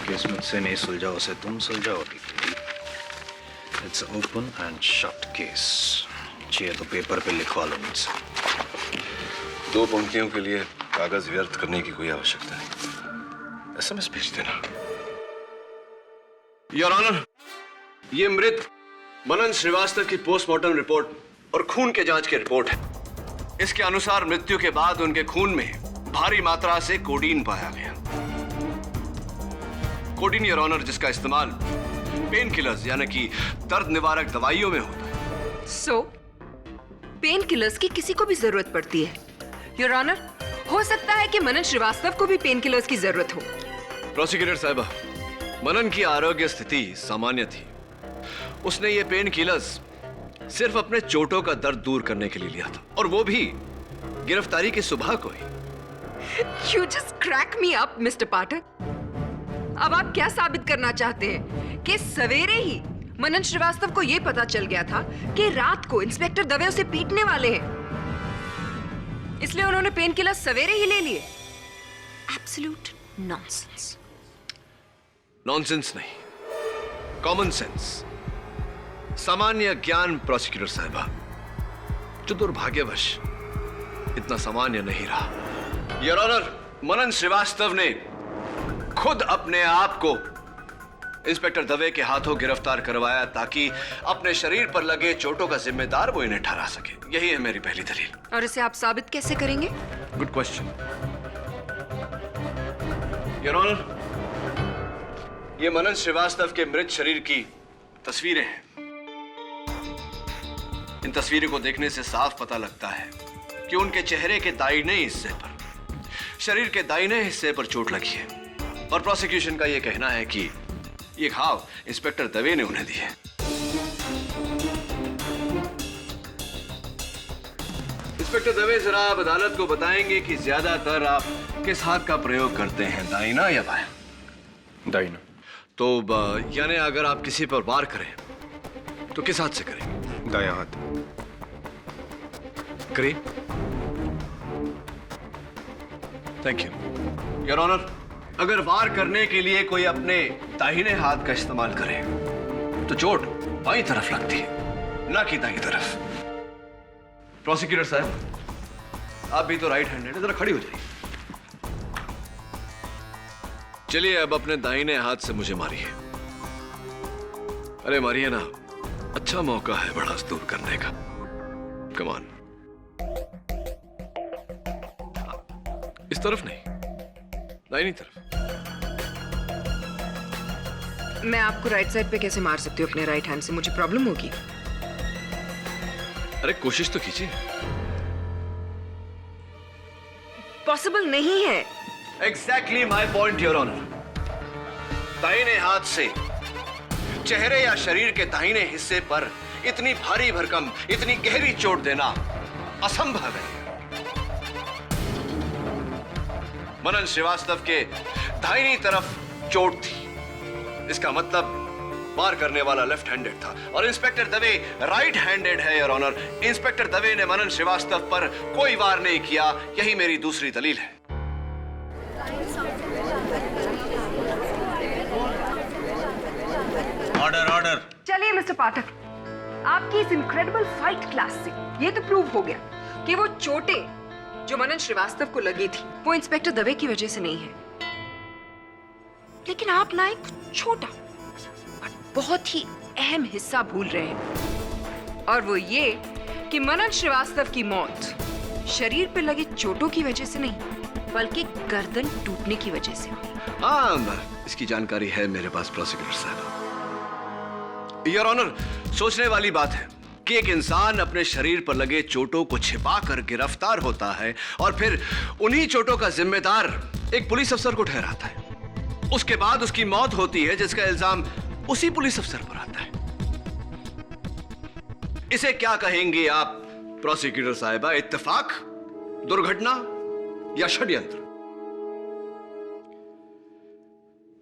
Case मुझसे नहीं सुलझा, उसे तुम सुलझाओगी। It's open and shut case. चाहिए तो पेपर पे लिखवा लो मुझसे। 2 पंक्तियों के लिए कागज व्यर्थ करने की कोई आवश्यकता नहीं। SMS भेज देना। योर ऑनर, ये मृत मनन श्रीवास्तव की पोस्टमार्टम रिपोर्ट और खून के जांच की रिपोर्ट है। इसके अनुसार मृत्यु के बाद उनके खून में भारी मात्रा से कोडीन पाया गया। कोडीन योर ऑनर, जिसका इस्तेमाल पेन किलर्स यानी कि दर्द निवारक दवाइयों में होता है। सो पेन किलर्स की किसी को भी जरूरत पड़ती है योर ऑनर। हो सकता है कि मनन श्रीवास्तव को भी पेन किलर्स की जरूरत हो। प्रोसिक्यूटर साहिबा, मनन की आरोग्य स्थिति सामान्य थी। उसने ये पेन किलर्स सिर्फ अपने चोटों का दर्द दूर करने के लिए लिया था, और वो भी गिरफ्तारी की सुबह को ही। You just crack me up, mister Pathak. अब आप क्या साबित करना चाहते हैं कि सवेरे ही मनन श्रीवास्तव को यह पता चल गया था कि रात को इंस्पेक्टर दवे उसे पीटने वाले हैं, इसलिए उन्होंने पेन किलर सवेरे ही ले लिए? Absolute nonsense. नॉनसेंस नहीं, कॉमन सेंस, सामान्य ज्ञान प्रोसिक्यूटर साहिबा, जो दुर्भाग्यवश इतना सामान्य नहीं रहा। योर ऑनर, मनन श्रीवास्तव ने खुद अपने आप को इंस्पेक्टर दवे के हाथों गिरफ्तार करवाया ताकि अपने शरीर पर लगे चोटों का जिम्मेदार वो इन्हें ठहरा सके। यही है मेरी पहली दलील। और इसे आप साबित कैसे करेंगे? Good question your honour. ये मनन श्रीवास्तव के मृत शरीर की तस्वीरें हैं। इन तस्वीरों को देखने से साफ पता लगता है कि उनके चेहरे के दाहिने हिस्से पर, शरीर के दाहिने हिस्से पर चोट लगी है, और प्रोसिक्यूशन का यह कहना है कि ये घाव इंस्पेक्टर दवे ने उन्हें दिए। इंस्पेक्टर दवे, जरा आप अदालत को बताएंगे कि ज्यादातर आप किस हाथ का प्रयोग करते हैं, दाहिना या बायां? दाहिना। तो यानी अगर आप किसी पर वार करें तो किस हाथ से करेंगे? दायां हाथ। करिए। Thank you your honour. अगर वार करने के लिए कोई अपने दाहिने हाथ का इस्तेमाल करे तो चोट बाईं तरफ लगती है, ना कि दाईं तरफ। प्रोसिक्यूटर साहब, आप भी तो राइट हैंडेड है, जरा खड़ी हो जाइए। चलिए अब अपने दाहिने हाथ से मुझे मारिए। अरे मारिए ना, अच्छा मौका है बड़ा दूर करने का। Come on. इस तरफ नहीं, दाहिनी तरफ। मैं आपको राइट साइड पे कैसे मार सकती हूँ अपने राइट हैंड से? मुझे प्रॉब्लम होगी। अरे कोशिश तो कीजिए। पॉसिबल नहीं है। Exactly my point your honour. दाहिने हाथ से चेहरे या शरीर के दाहिने हिस्से पर इतनी भारी भरकम, इतनी गहरी चोट देना असंभव है। मनन श्रीवास्तव के दाहिनी तरफ चोट थी, इसका मतलब वार करने वाला लेफ्ट हैंडेड था और इंस्पेक्टर दवे राइट हैंडेड है योर ऑनर। इंस्पेक्टर दवे ने मनन श्रीवास्तव पर कोई वार नहीं किया, यही मेरी दूसरी दलील है। Order order. चलिए मिस्टर पाठक, आपकी इस इनक्रेडिबल फाइट क्लास से ये तो प्रूव हो गया कि वो चोटें जो मनन श्रीवास्तव को लगी थी वो इंस्पेक्टर दवे की वजह से नहीं है, लेकिन आप ना एक छोटा और बहुत ही अहम हिस्सा भूल रहे हैं, और वो ये कि मनन श्रीवास्तव की मौत शरीर पर लगे चोटों की वजह से नहीं बल्कि गर्दन टूटने की वजह से हुई। हाँ, इसकी जानकारी है मेरे पास प्रोसिक्यूटर साहब। योर ऑनर, सोचने वाली बात है कि एक इंसान अपने शरीर पर लगे चोटों को छिपाकर गिरफ्तार होता है और फिर उन्हीं चोटों का जिम्मेदार एक पुलिस अफसर को ठहराता है। उसके बाद उसकी मौत होती है जिसका इल्जाम उसी पुलिस अफसर पर आता है। इसे क्या कहेंगे आप प्रोसिक्यूटर साहिबा? इत्तेफाक, दुर्घटना या षड्यंत्र?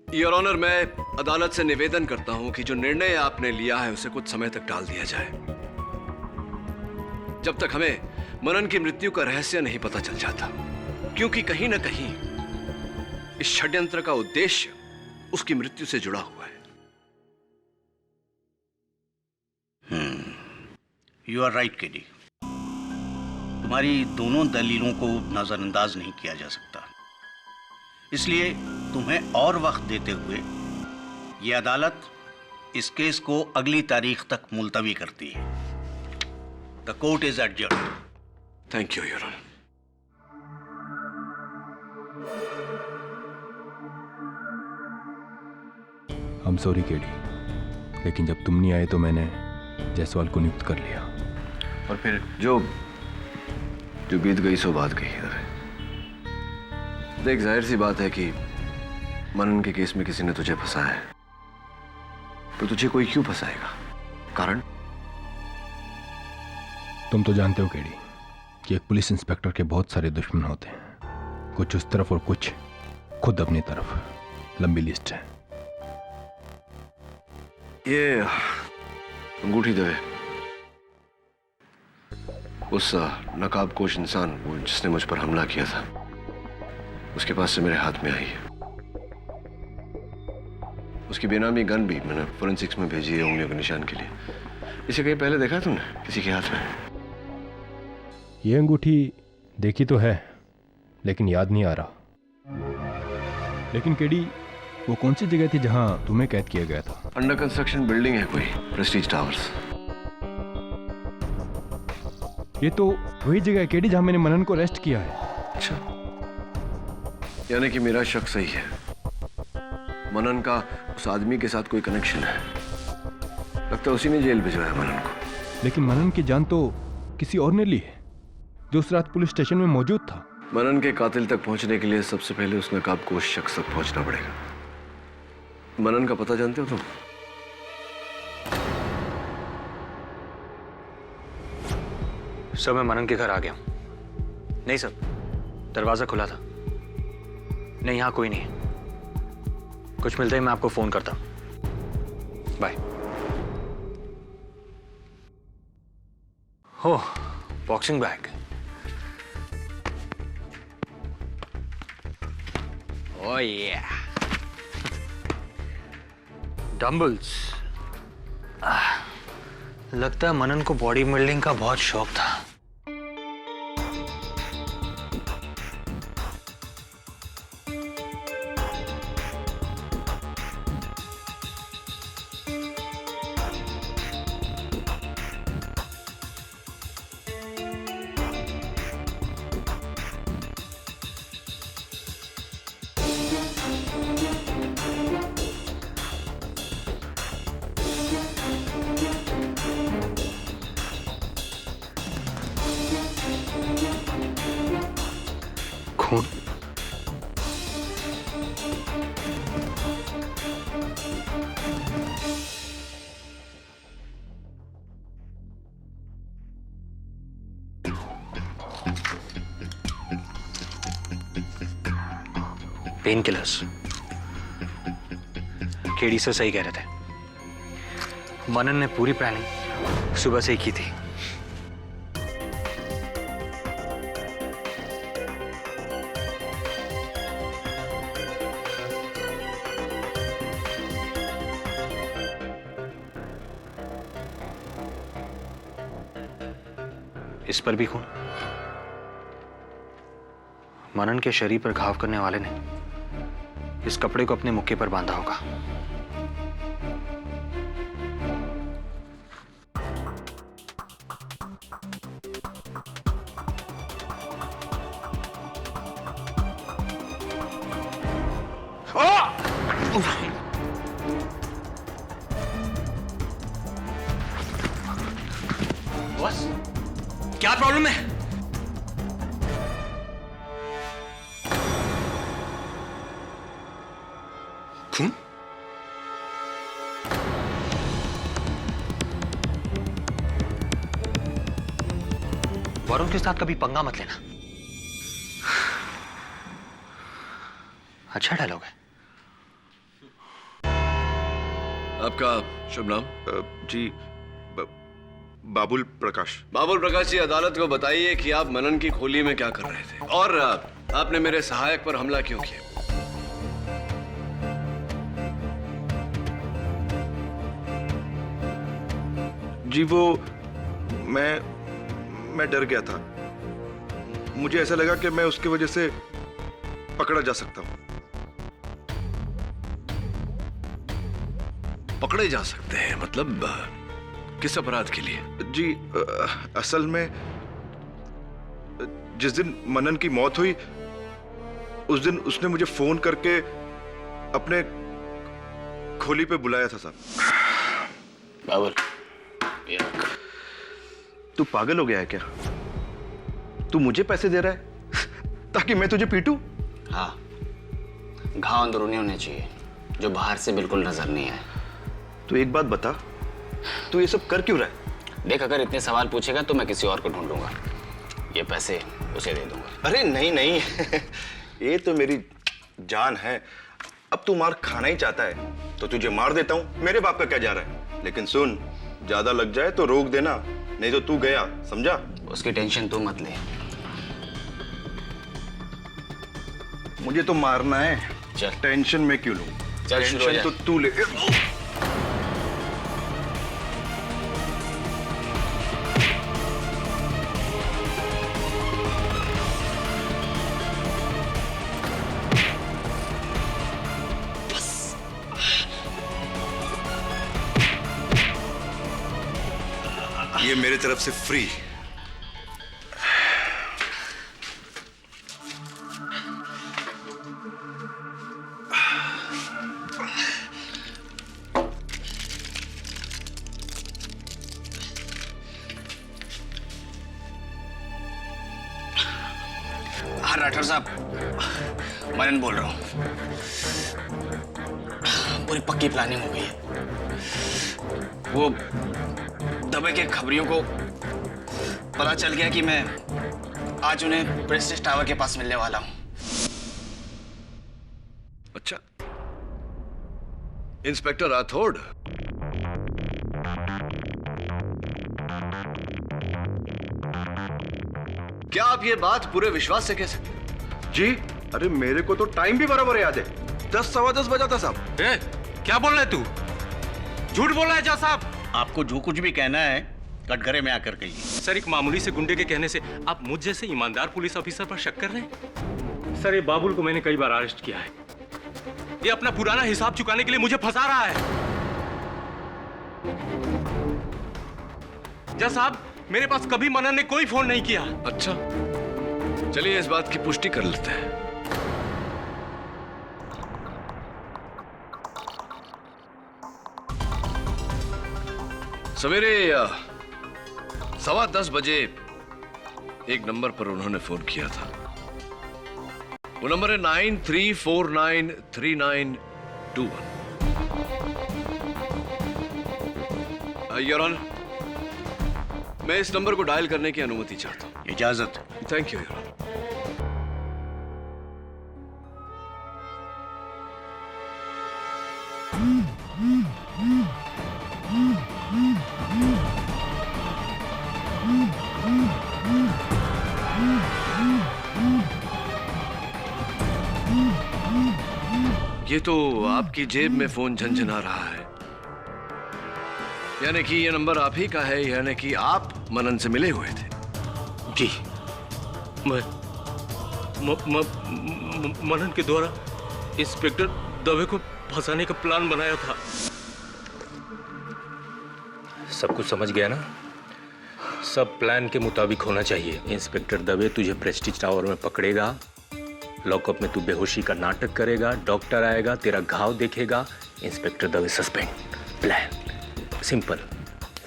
योर ऑनर, मैं अदालत से निवेदन करता हूं कि जो निर्णय आपने लिया है उसे कुछ समय तक टाल दिया जाए, जब तक हमें मनन की मृत्यु का रहस्य नहीं पता चल जाता, क्योंकि कहीं ना कहीं इस षड्यंत्र का उद्देश्य उसकी मृत्यु से जुड़ा हुआ है। You are right KD. तुम्हारी दोनों दलीलों को नजरअंदाज नहीं किया जा सकता, इसलिए तुम्हें और वक्त देते हुए यह अदालत इस केस को अगली तारीख तक मुलतवी करती है। The court is adjourned. Thank you your honour. हम सॉरी केडी, लेकिन जब तुम नहीं आए तो मैंने जायसवाल को नियुक्त कर लिया। और फिर जो बीत गई सो बात गई। देख, जाहिर सी बात है कि मनन के केस में किसी ने तुझे फंसाया है, तो तुझे कोई क्यों फंसाएगा? कारण? तुम तो जानते हो केडी कि एक पुलिस इंस्पेक्टर के बहुत सारे दुश्मन होते हैं, कुछ उस तरफ और कुछ खुद अपनी तरफ। लंबी लिस्ट है। ये अंगूठी दवे, उस नकाबपोश इंसान वो जिसने मुझ पर हमला किया था, उसके पास से मेरे हाथ में आई है। उसकी बेनामी गन भी मैंने फोरेंसिक्स में भेजी है उंगलियों के निशान के लिए। इसे कहीं पहले देखा है तुमने किसी के हाथ में? ये अंगूठी देखी तो है, लेकिन याद नहीं आ रहा। लेकिन केडी, वो कौन सी जगह थी जहां तुम्हें कैद किया गया था? अंडर कंस्ट्रक्शन बिल्डिंग है कोई, प्रेस्टीज टावर्स। ये तो वही जगह है केडी जहां मैंने मनन को अरेस्ट किया है। अच्छा, यानी कि मेरा शक सही है। मनन का उस आदमी के साथ कोई कनेक्शन है। लगता है उसी ने जेल भिजवाया मनन को। लेकिन मनन की जान तो किसी और ने ली है, जो उस रात पुलिस स्टेशन में मौजूद था। मनन के कातिल तक पहुंचने के लिए सबसे पहले उस नकाबपोश शख्स तक पहुंचना पड़ेगा। मनन का पता जानते हो तुम? सर, मैं मनन के घर आ गया। नहीं सर, दरवाजा खुला था। नहीं, यहाँ कोई नहीं। कुछ मिलते ही मैं आपको फोन करता हूं। बाय। हो, बॉक्सिंग बैग। ओह या, डंबल्स। लगता है मनन को बॉडी बिल्डिंग का बहुत शौक था। खून? Pain killers. केडी सर सही कह रहे थे। मनन ने पूरी प्लानिंग सुबह से ही की थी। इस पर भी खून। मनन के शरीर पर घाव करने वाले ने इस कपड़े को अपने मुक्के पर बांधा होगा। बॉस, क्या प्रॉब्लम है? खून? वरुण के साथ कभी पंगा मत लेना। अच्छा डायलॉग है। आपका शुभ नाम? जी बाबुल प्रकाश। बाबुल प्रकाश जी, अदालत को बताइए कि आप मनन की खोली में क्या कर रहे थे और आपने मेरे सहायक पर हमला क्यों किया? जी वो मैं डर गया था। मुझे ऐसा लगा कि मैं उसकी वजह से पकड़ा जा सकता हूं। पकड़े जा सकते हैं? मतलब किस अपराध के लिए? जी असल में जिस दिन मनन की मौत हुई उस दिन उसने मुझे फोन करके अपने खोली पे बुलाया था साहब। बाबुल, तू पागल हो गया है क्या? तू मुझे पैसे दे रहा है ताकि मैं तुझे पीटूं? हाँ, घाव अंदरूनी होने चाहिए जो बाहर से बिल्कुल नजर नहीं आए। तू एक बात बता, तू ये सब कर क्यों रहा है? देख, अगर इतने सवाल पूछेगा तो मैं किसी और को ढूंढूंगा। ये पैसे उसे दे दूंगा। अरे नहीं नहीं ये तो मेरी जान है। अब तू मार खाना ही चाहता है तो तुझे मार देता हूं। मेरे बाप का क्या जा रहा है? लेकिन सुन, ज्यादा लग जाए तो रोक देना, नहीं तो तू गया, समझा? उसकी टेंशन तू मत ले। मुझे तो मारना है। चल। टेंशन मैं क्यों लूं? चल, शुरू हो टेंशन जा। तो तू ले। ये मेरे तरफ से फ्री। हाँ राठौर साहब, मनन बोल रहा हूँ। पूरी पक्की प्लानिंग हो गई है। वो दबे के खबरियों को पता चल गया कि मैं आज उन्हें प्रेस्टीज टावर के पास मिलने वाला हूँ। अच्छा, इंस्पेक्टर राठौड़, क्या आप ये बात पूरे विश्वास से कह सकते? जी अरे मेरे को तो टाइम भी बराबर याद है। 10 सवा 10 बजा था साहब। क्या बोल रहा है तू? झूठ बोल रहा है जज साहब। आपको जो कुछ भी कहना है कटघरे में आकर कहिए। सर, एक मामूली से गुंडे के कहने से आप मुझ जैसे ईमानदार पुलिस ऑफिसर पर शक कर रहे हैं? सर, ये बाबुल को मैंने कई बार अरेस्ट किया है। ये अपना पुराना हिसाब चुकाने के लिए मुझे फंसा रहा है। जज साहब, मेरे पास कभी मनन ने कोई फोन नहीं किया। अच्छा, चलिए इस बात की पुष्टि कर लेते हैं। सवेरे 10:15 बजे एक नंबर पर उन्होंने फोन किया था। वो नंबर है 93493921। योर ऑनर, मैं इस नंबर को डायल करने की अनुमति चाहता हूँ। इजाजत। Thank you your honour. ये तो आपकी जेब में फोन झनझना रहा है, यानी कि ये नंबर आप ही का है, यानी कि आप मनन से मिले हुए थे। जी, मैं मनन के द्वारा इंस्पेक्टर दवे को फंसाने का प्लान बनाया था। सब कुछ समझ गया ना? सब प्लान के मुताबिक होना चाहिए। इंस्पेक्टर दवे तुझे प्रेस्टीज टावर में पकड़ेगा, लॉकअप में तू बेहोशी का नाटक करेगा, डॉक्टर आएगा, तेरा घाव देखेगा, inspector Dave suspend. Plan simple,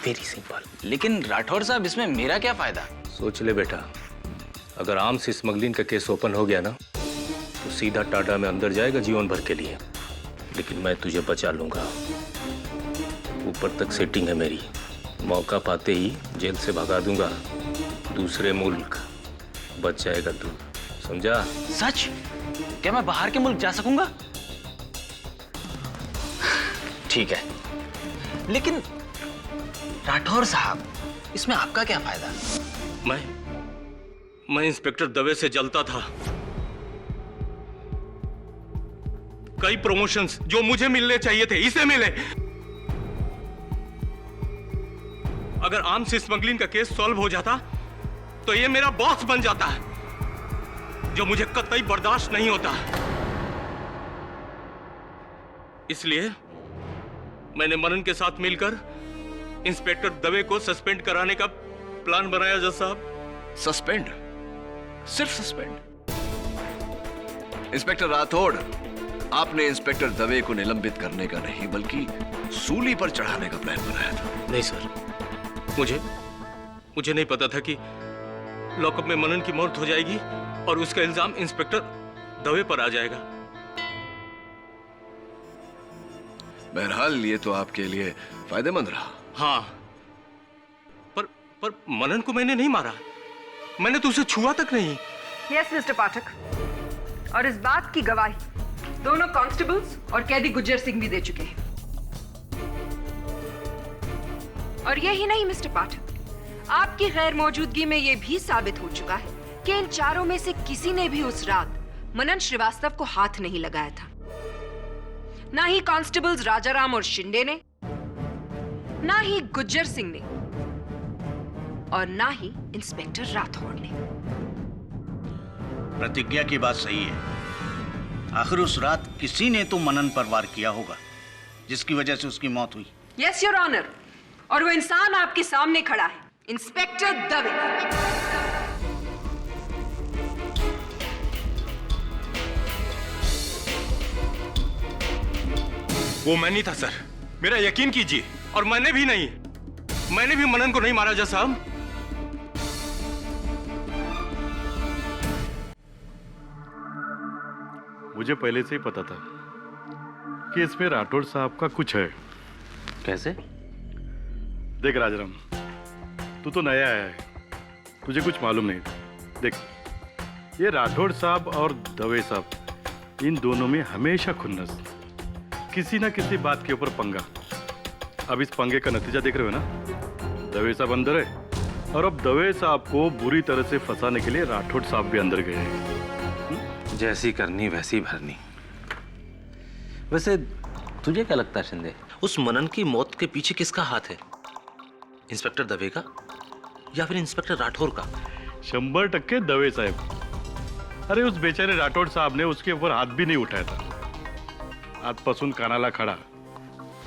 very simple. लेकिन राठौर साहब, इसमें मेरा क्या फायदा? सोच ले बेटा, अगर आर्म्स स्मगलिंग का केस ओपन हो गया ना तो सीधा टाटा में अंदर जाएगा जीवन भर के लिए, लेकिन मैं तुझे बचा लूंगा। ऊपर तक सेटिंग है मेरी, मौका पाते ही जेल से भगा दूंगा, दूसरे मुल्क बच जाएगा तू, समझा? सच? क्या मैं बाहर के मुल्क जा सकूंगा? ठीक है, लेकिन राठौर साहब, इसमें आपका क्या फायदा? मैं इंस्पेक्टर दवे से जलता था। कई प्रमोशंस जो मुझे मिलने चाहिए थे इसे मिले। अगर आर्म्स स्मगलिंग का केस सॉल्व हो जाता तो ये मेरा बॉस बन जाता है, जो मुझे कतई बर्दाश्त नहीं होता। इसलिए मैंने मनन के साथ मिलकर इंस्पेक्टर दवे को सस्पेंड कराने का प्लान बनाया। जज साहब, सस्पेंड? सिर्फ सस्पेंड? इंस्पेक्टर राठौड़, आपने इंस्पेक्टर दवे को निलंबित करने का नहीं बल्कि सूली पर चढ़ाने का प्लान बनाया था। नहीं सर, मुझे नहीं पता था कि लॉकअप में मनन की मौत हो जाएगी और उसका इल्जाम इंस्पेक्टर दवे पर आ जाएगा। बहरहाल ये तो आपके लिए फायदेमंद रहा। हाँ, पर मनन को मैंने नहीं मारा, मैंने तो उसे छुआ तक नहीं। यस मिस्टर पाठक, और इस बात की गवाही दोनों कांस्टेबल्स और कैदी गुज्जर सिंह भी दे चुके हैं। और यही नहीं मिस्टर पाठक, आपकी गैर मौजूदगी में यह भी साबित हो चुका है कि इन चारों में से किसी ने भी उस रात मनन श्रीवास्तव को हाथ नहीं लगाया था। ना ही कांस्टेबल्स राजाराम और शिंदे ने, ना ही गुज्जर सिंह ने, और ना ही इंस्पेक्टर राठौड़ ने। प्रतिज्ञा की बात सही है। आखिर उस रात किसी ने तो मनन पर वार किया होगा, जिसकी वजह से उसकी मौत हुई। यस योर ऑनर, और वो इंसान आपके सामने खड़ा है, इंस्पेक्टर दवे। वो मैं नहीं था सर, मेरा यकीन कीजिए। और मैंने भी मनन को नहीं मारा। जज साहब, मुझे पहले से ही पता था कि इसमें राठौड़ साहब का कुछ है। कैसे? देख राजाराम, तू तो नया आया है, तुझे कुछ मालूम नहीं। देख, ये राठौड़ साहब और दवे साहब, इन दोनों में हमेशा खुन्नस, किसी ना किसी बात के ऊपर पंगा। अब इस पंगे का नतीजा देख रहे हो ना? दवे साहब अंदर है, और अब दवे साहब को बुरी तरह से फंसाने के लिए राठौड़ साहब भी अंदर गए हैं। जैसी करनी वैसी भरनी। वैसे तुझे क्या लगता है शिंदे, उस मनन की मौत के पीछे किसका हाथ है? इंस्पेक्टर दवे का या फिर इंस्पेक्टर राठौर का? 100% दवे साहब। अरे उस बेचारे राठौड़ साहब ने उसके ऊपर हाथ भी नहीं उठाया था। आजपासून कानाला खड़ा।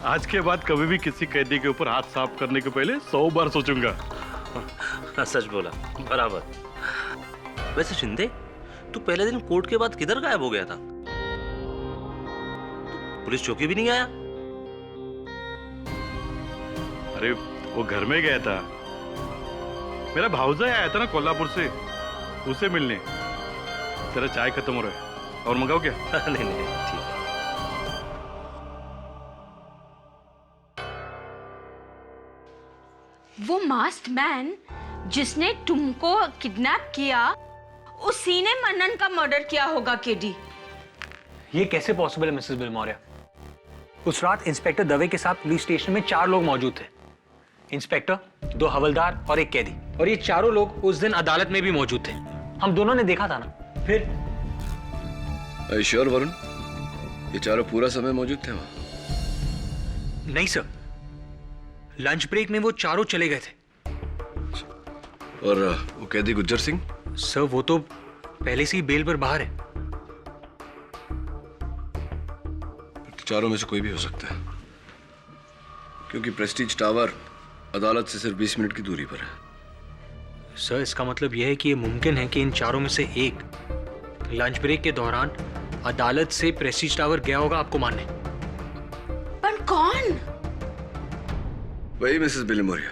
आज के बाद कभी भी किसी कैदी के ऊपर हाथ साफ करने के पहले 100 बार सोचूंगा। सच बोला, बराबर। वैसे शिंदे, तू पहले दिन कोर्ट के बाद किधर गायब हो गया था? तो पुलिस चौकी भी नहीं आया? अरे वो घर में गया था, मेरा भाऊजा आया था ना कोल्हापुर से, उसे मिलने। तेरा चाय खत्म हो रहा है, और मंगाओ क्या? नहीं नहीं ठीक है। वो मास्क्ड मैन जिसने तुमको किडनैप किया, उसी ने मनन का मर्डर किया होगा केडी। ये कैसे पॉसिबल है मिसेस बिलमौर्या? उस रात इंस्पेक्टर दवे के साथ पुलिस स्टेशन में 4 लोग मौजूद थे। इंस्पेक्टर, 2 हवलदार और 1 कैदी, और ये चारों लोग उस दिन अदालत में भी मौजूद थे। हम दोनों ने देखा था ना। फिर श्योर वरुण, ये चारों पूरा समय मौजूद थे वहां? नहीं सर, लंच ब्रेक में वो चारों चले गए थे। और वो कैदी गुज्जर सिंह? सर वो तो पहले से ही बेल पर बाहर है। चारों में से कोई भी हो सकता है, क्योंकि प्रेस्टीज टावर अदालत से सिर्फ 20 मिनट की दूरी पर है। सर इसका मतलब यह है कि यह मुमकिन है कि इन चारों में से एक लंच ब्रेक के दौरान अदालत से प्रेस्टीज टावर गया होगा आपको मारने। पर कौन? वही मिसेस बिलमौरिया,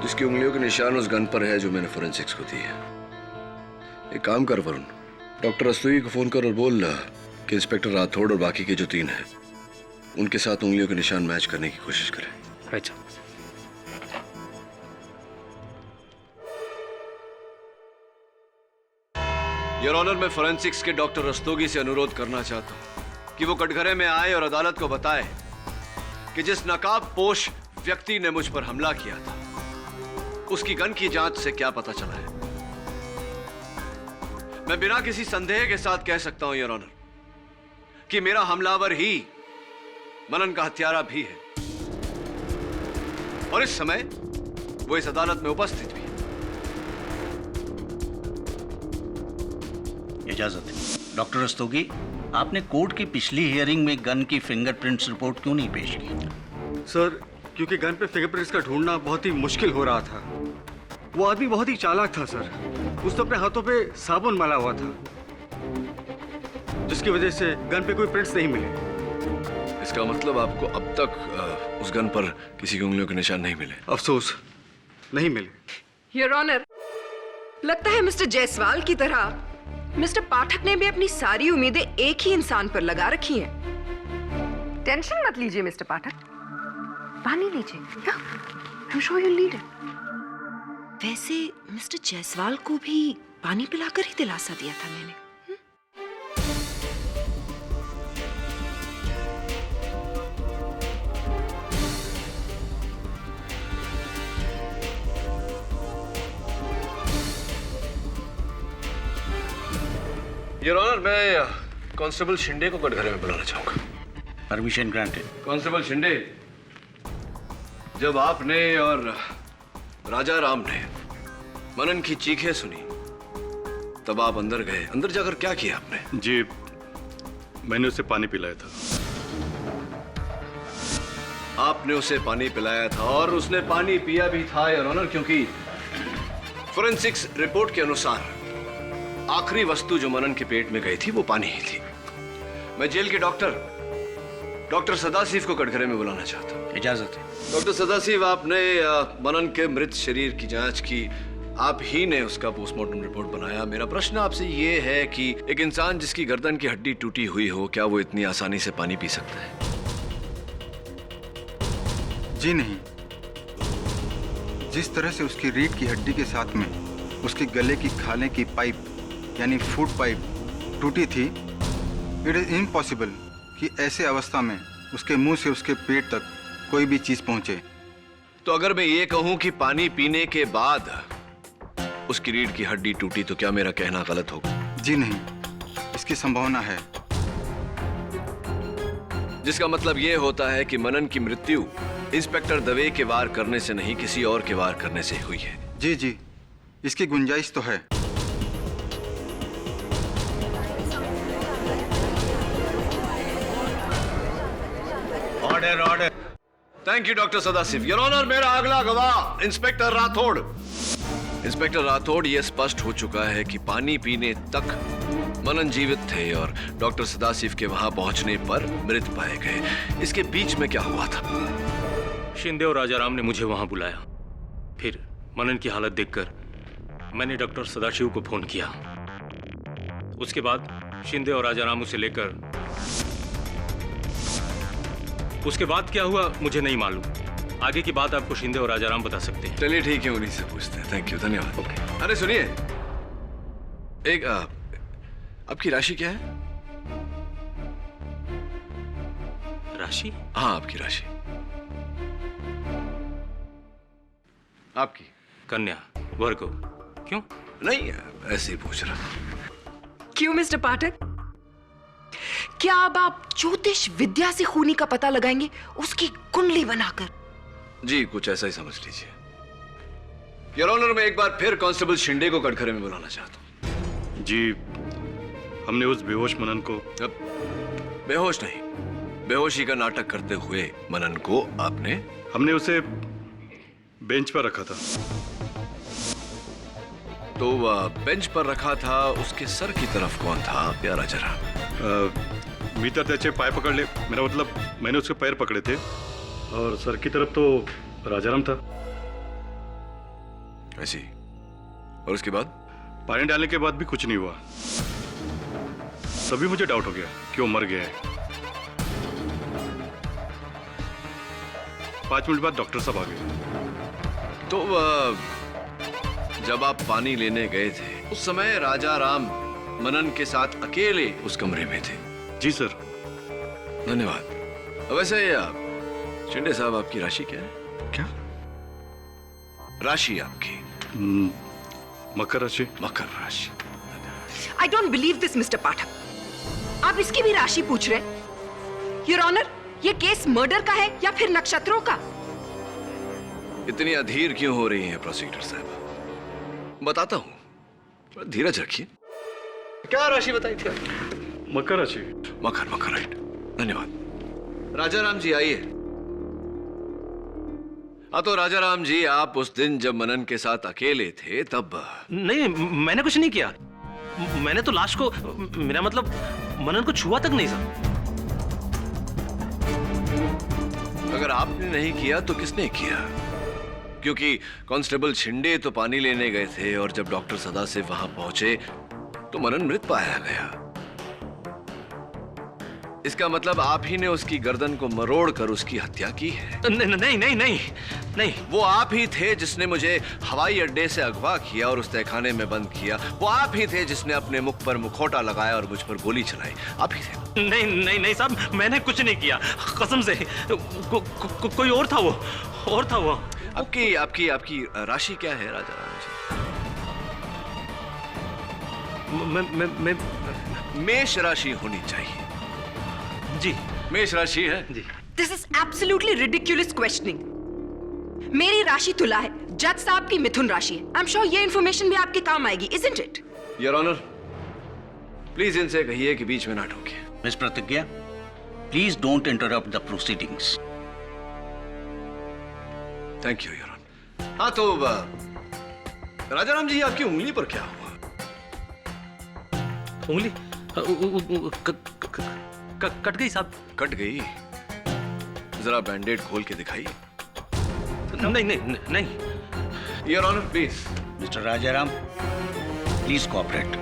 जिसकी उंगलियों के निशान उस गन पर है जो मैंने फोरेंसिक्स को दी है। एक काम कर वरुण, डॉक्टर रस्तोगी को फोन कर और बोल कि इंस्पेक्टर राठौड़ और बाकी के जो 3 हैं उनके साथ उंगलियों के निशान मैच करने की कोशिश करें। अच्छा। योर ऑनर, मैं फोरेंसिक्स के डॉक्टर रस्तोगी से अनुरोध करना चाहता हूं कि वो कटघरे में आए और अदालत को बताए कि जिस नकाबपोश व्यक्ति ने मुझ पर हमला किया था उसकी गन की जांच से क्या पता चला है। मैं बिना किसी संदेह के साथ कह सकता हूं योर ऑनर कि मेरा हमलावर ही मनन का हत्यारा भी है, और इस समय वो इस अदालत में उपस्थित भी है। इजाजत है। डॉक्टर रस्तोगी, आपने कोर्ट की पिछली हियरिंग में गन की फिंगरप्रिंट्स रिपोर्ट क्यों नहीं पेश की? सर, क्योंकि गन पे फिंगरप्रिंट्स का ढूंढना बहुत ही मुश्किल हो रहा था। वो आदमी बहुत ही चालाक था सर। उसने अपने हाथों पे साबुन मला हुआ था, जिसकी वजह से गन पे कोई प्रिंट्स नहीं मिले। इसका मतलब आपको अब तक उस गन पर किसी की उंगलियों के निशान नहीं मिले? अफसोस, नहीं मिले। योर ऑनर, लगता है मिस्टर जायसवाल की तरह मिस्टर पाठक ने भी अपनी सारी उम्मीदें एक ही इंसान पर लगा रखी हैं। टेंशन मत लीजिए मिस्टर पाठक, पानी लीजिए। आई am sure you need it. वैसे मिस्टर जायसवाल को भी पानी पिलाकर ही दिलासा दिया था मैंने। योर ऑनर, मैं कांस्टेबल शिंदे को कटघरे में बुलाना चाहूंगा। Permission granted. कांस्टेबल शिंदे, जब आपने और राजा राम ने मनन की चीखें सुनी तब आप अंदर गए। अंदर जाकर क्या किया आपने? जी, मैंने उसे पानी पिलाया था। आपने उसे पानी पिलाया था और उसने पानी पिया भी था योर ऑनर, क्योंकि फोरेंसिक्स रिपोर्ट के अनुसार आखिरी वस्तु जो मनन के पेट में गई थी वो पानी ही थी। मैं जेल के डॉक्टर सदाशिव को कटघरे में बुलाना चाहता हूँ। इजाजत है। डॉक्टर सदाशिव, आपने मनन के मृत शरीर की जांच की, आप ही ने उसका पोस्टमार्टम रिपोर्ट बनाया। मेरा प्रश्न आपसे ये है कि एक इंसान जिसकी गर्दन की हड्डी टूटी हुई हो, क्या वो इतनी आसानी से पानी पी सकता है? जी नहीं। जिस तरह से उसकी रीढ़ की हड्डी के साथ में उसके गले की खाने की पाइप यानी फूड पाइप टूटी थी, इट इज इम्पॉसिबल कि ऐसे अवस्था में उसके मुंह से उसके पेट तक कोई भी चीज पहुंचे। तो अगर मैं ये कहूं कि पानी पीने के बाद उसकी रीढ़ की हड्डी टूटी, तो क्या मेरा कहना गलत होगा? जी नहीं, इसकी संभावना है। जिसका मतलब ये होता है कि मनन की मृत्यु इंस्पेक्टर दवे के वार करने से नहीं, किसी और के वार करने से हुई है। जी जी, इसकी गुंजाइश तो है। Order order. Thank you doctor Sadashiv. Your honour, मेरा अगला गवाह इंस्पेक्टर राठौड़। इंस्पेक्टर राठौड़, यह स्पष्ट हो चुका है कि पानी पीने तक मनन जीवित थे और डॉक्टर सदाशिव के वहां पहुंचने पर मृत पाए गए। इसके बीच में क्या हुआ था? शिंदे और राजाराम ने मुझे वहां बुलाया। फिर मनन की हालत देखकर मैंने डॉक्टर सदाशिव को फोन किया उसके बाद शिंदे और राजाराम उसे लेकर, उसके बाद क्या हुआ मुझे नहीं मालूम। आगे की बात आपको शिंदे और राजाराम बता सकते हैं। चलिए ठीक है, उन्हीं से पूछते हैं। थैंक यू, धन्यवाद। ओके। अरे सुनिए, एक आपकी राशि क्या है? राशि? हाँ, आपकी राशि। आपकी? कन्या, वर्गो। क्यों? नहीं, ऐसे ही पूछ रहा। क्यों मिस्टर पाठक? क्या अब आप ज्योतिष विद्या से खूनी का पता लगाएंगे, उसकी कुंडली बनाकर? जी, कुछ ऐसा ही समझ लीजिए। योर ऑनर, मैं एक बार फिर कांस्टेबल शिंदे को कटघरे में बुलाना चाहता हूँ। जी, हमने उस बेहोश मनन को... अब बेहोश नहीं, बेहोशी का नाटक करते हुए मनन को आपने... हमने उसे बेंच पर रखा था। तो बेंच पर रखा था, उसके सर की तरफ कौन था प्यारा जरा? भीतर त्याचे पाय पकड़ ले, मेरा मतलब मैंने उसके पैर पकड़े थे, और सर की तरफ तो राजाराम था। ऐसी? और उसके बाद? पानी डालने के बाद भी कुछ नहीं हुआ। तभी मुझे डाउट हो गया कि वो मर गया है। 5 मिनट बाद डॉक्टर साहब आ गए। तो जब आप पानी लेने गए थे उस समय राजाराम मनन के साथ अकेले उस कमरे में थे? जी सर। धन्यवाद। वैसे शिंदे साहब, आपकी राशि क्या है? क्या राशि आपकी? मकर राशि। मकर राशि। I don't believe this mister Pathak, आप इसकी भी राशि पूछ रहे? योर ऑनर, ये केस मर्डर का है या फिर नक्षत्रों का? इतनी अधीर क्यों हो रही हैं प्रोसिक्यूटर साहब? बताता हूं, थोड़ा धीरज रखिए। क्या राशि बताई थी? मकर राशि। मकर, मकर, राइट। धन्यवाद। राजाराम जी आइए। तो राजाराम जी, आप उस दिन जब मनन के साथ अकेले थे तब... नहीं, मैंने कुछ नहीं किया। मैंने तो लाश को, मेरा मतलब मनन को छुआ तक नहीं सर। अगर आपने नहीं किया तो किसने किया? क्योंकि कांस्टेबल शिंदे तो पानी लेने गए थे और जब डॉक्टर सदाशिव वहां पहुंचे तो मनन मृत पाया गया। इसका मतलब आप ही ने उसकी गर्दन को मरोड़ कर उसकी हत्या की है? नहीं नहीं नहीं नहीं नहीं। वो आप ही थे जिसने मुझे हवाई अड्डे से अगवा किया और उस तहखाने में बंद किया। वो आप ही थे जिसने अपने मुख पर मुखौटा लगाया और मुझ पर गोली चलाई। आप ही थे। नहीं नहीं नहीं साहब, मैंने कुछ नहीं किया, कसम से। कोई और था, वो और था वो। आपकी आपकी आपकी राशि क्या है राजाराम जी? मेष राशि होनी चाहिए। जी, मेष राशि है जी। This is absolutely ridiculous questioning. मेरी राशि तुला है, जज साहब की मिथुन राशि है। आई एम श्योर ये इंफॉर्मेशन भी आपके काम आएगी, isn't it? Your honour, please इनसे कहिए कि बीच में ना टोके। Miss Pratigya, please don't interrupt the proceedings. Thank you your honour. हाँ तो राजाराम जी, आपकी उंगली पर क्या हुआ? उंगली कट गई साहब। कट गई? जरा बैंडेड खोल के दिखाइए। नहीं नहीं नहीं। Your honour please. Mister Rajaram, please cooperate.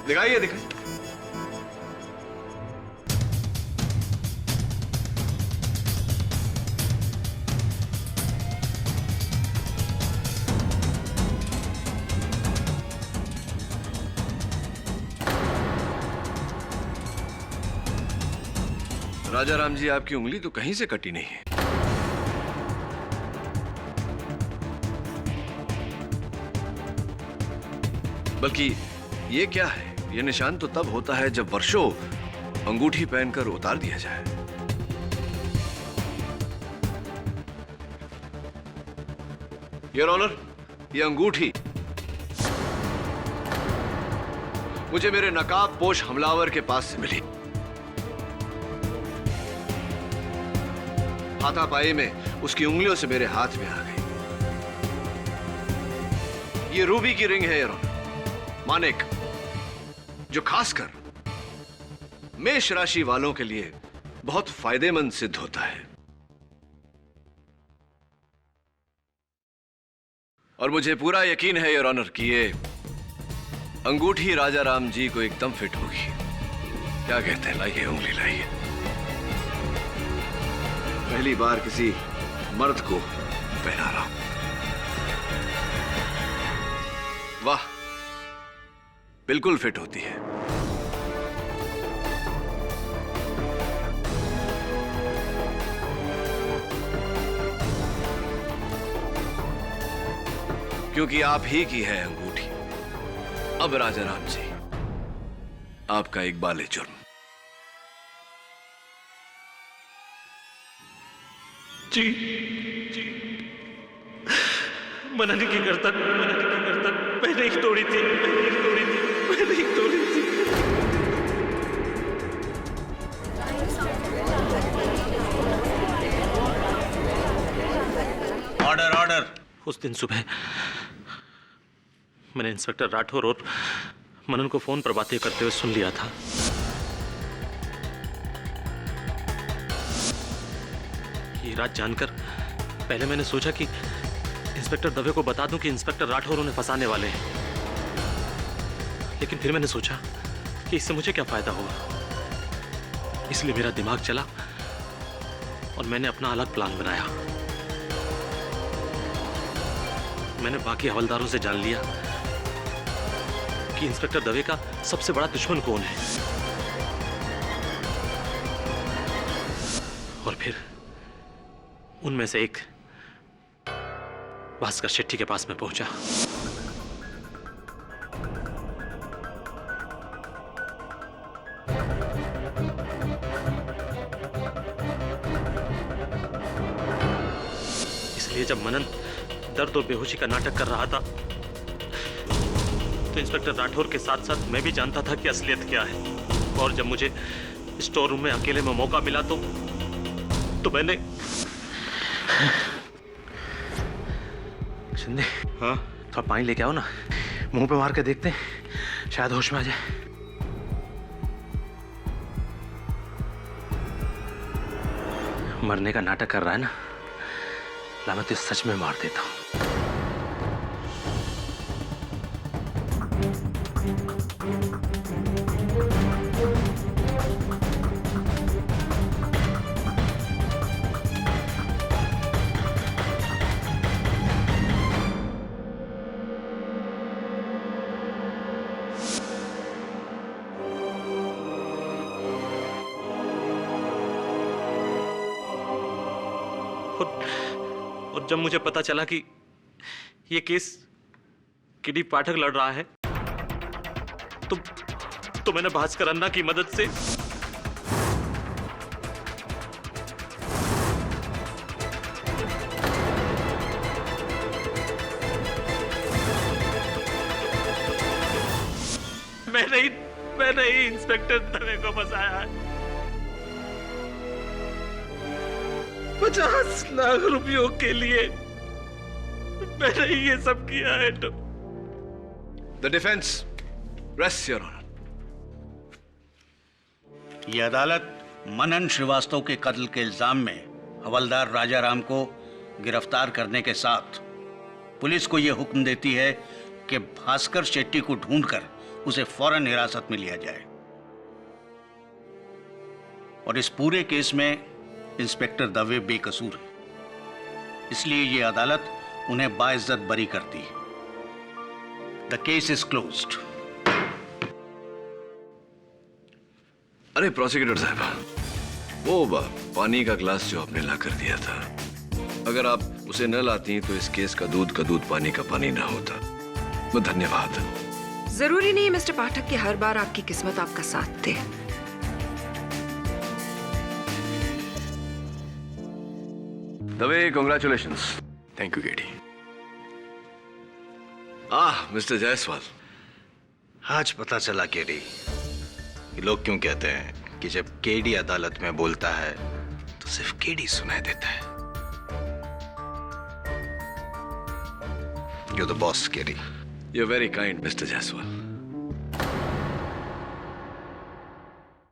दिखाइए दिखाइए। राजाराम जी, आपकी उंगली तो कहीं से कटी नहीं है। बल्कि ये क्या है? ये निशान तो तब होता है जब वर्षों अंगूठी पहनकर उतार दिया जाए। योर ऑनर, ये अंगूठी मुझे मेरे नकाब पोश हमलावर के पास से मिली। हाथापाई में उसकी उंगलियों से मेरे हाथ में आ गई। ये रूबी की रिंग है योर ऑनर, मानिक, जो खासकर मेष राशि वालों के लिए बहुत फायदेमंद सिद्ध होता है। और मुझे पूरा यकीन है योर ऑनर कि ये अंगूठी राजा राम जी को एकदम फिट होगी। क्या कहते हैं? लाइए उंगली लाइए। पहली बार किसी मर्द को पहना रहा हूं। वाह, बिल्कुल फिट होती है। क्योंकि आप ही की है अंगूठी। अब राजा राम जी, आपका इकबाल जुर्म। जी जी, मनन की गर्दन मैंने ही तोड़ी थी, मैंने ही तोड़ी थी। Order order. उस दिन सुबह मैंने इंस्पेक्टर राठौर और मनन को फोन पर बातें करते हुए सुन लिया था। ये रात जानकर पहले मैंने सोचा कि इंस्पेक्टर दवे को बता दूं कि इंस्पेक्टर राठौर उन्हें फंसाने वाले हैं, लेकिन फिर मैंने सोचा कि इससे मुझे क्या फायदा होगा। इसलिए मेरा दिमाग चला और मैंने अपना अलग प्लान बनाया। मैंने बाकी हवलदारों से जान लिया कि इंस्पेक्टर दवे का सबसे बड़ा दुश्मन कौन है, और फिर उनमें से एक भास्कर शेट्टी के पास में पहुंचा। इसलिए जब मनन दर्द और बेहोशी का नाटक कर रहा था तो इंस्पेक्टर राठौर के साथ साथ मैं भी जानता था कि असलियत क्या है। और जब मुझे स्टोर रूम में अकेले में मौका मिला तो मैंने शिंदे, हाँ, थोड़ा पानी लेके आओ ना, मुंह पे मार के देखते हैं, शायद होश में आ जाए। मरने का नाटक कर रहा है ना, ला मैं तो सच में मार देता हूं। और जब मुझे पता चला कि ये केस किडी पाठक लड़ रहा है तो मैंने भास्कर अन्ना की मदद से मैंने ही इंस्पेक्टर दवे को फंसाया है। 50 लाख रुपयों के लिए मैंने ये सब किया है। तो the defence rest your honour. ये अदालत मनन श्रीवास्तव के कत्ल के इल्जाम में हवलदार राजाराम को गिरफ्तार करने के साथ पुलिस को यह हुक्म देती है कि भास्कर शेट्टी को ढूंढकर उसे फौरन हिरासत में लिया जाए। और इस पूरे केस में इंस्पेक्टर दवे बेकसूर है, इसलिए यह अदालत उन्हें बाइज्जत बरी करती है। The case is closed. अरे प्रोसिक्यूटर साहब, वो पानी का ग्लास जो आपने ला कर दिया था, अगर आप उसे न लाती तो इस केस का दूध पानी का पानी ना होता। वो धन्यवाद। जरूरी नहीं मिस्टर पाठक कि हर बार आपकी किस्मत आपका साथ दे। Dave, congratulations. Thank you KD. Mister Jaiswal, आज पता चला केडी, लोग क्यों कहते हैं कि जब केडी अदालत में बोलता है तो सिर्फ केडी सुनाई देता है। You're the boss, KD. You're very kind, Mr. Jaiswal.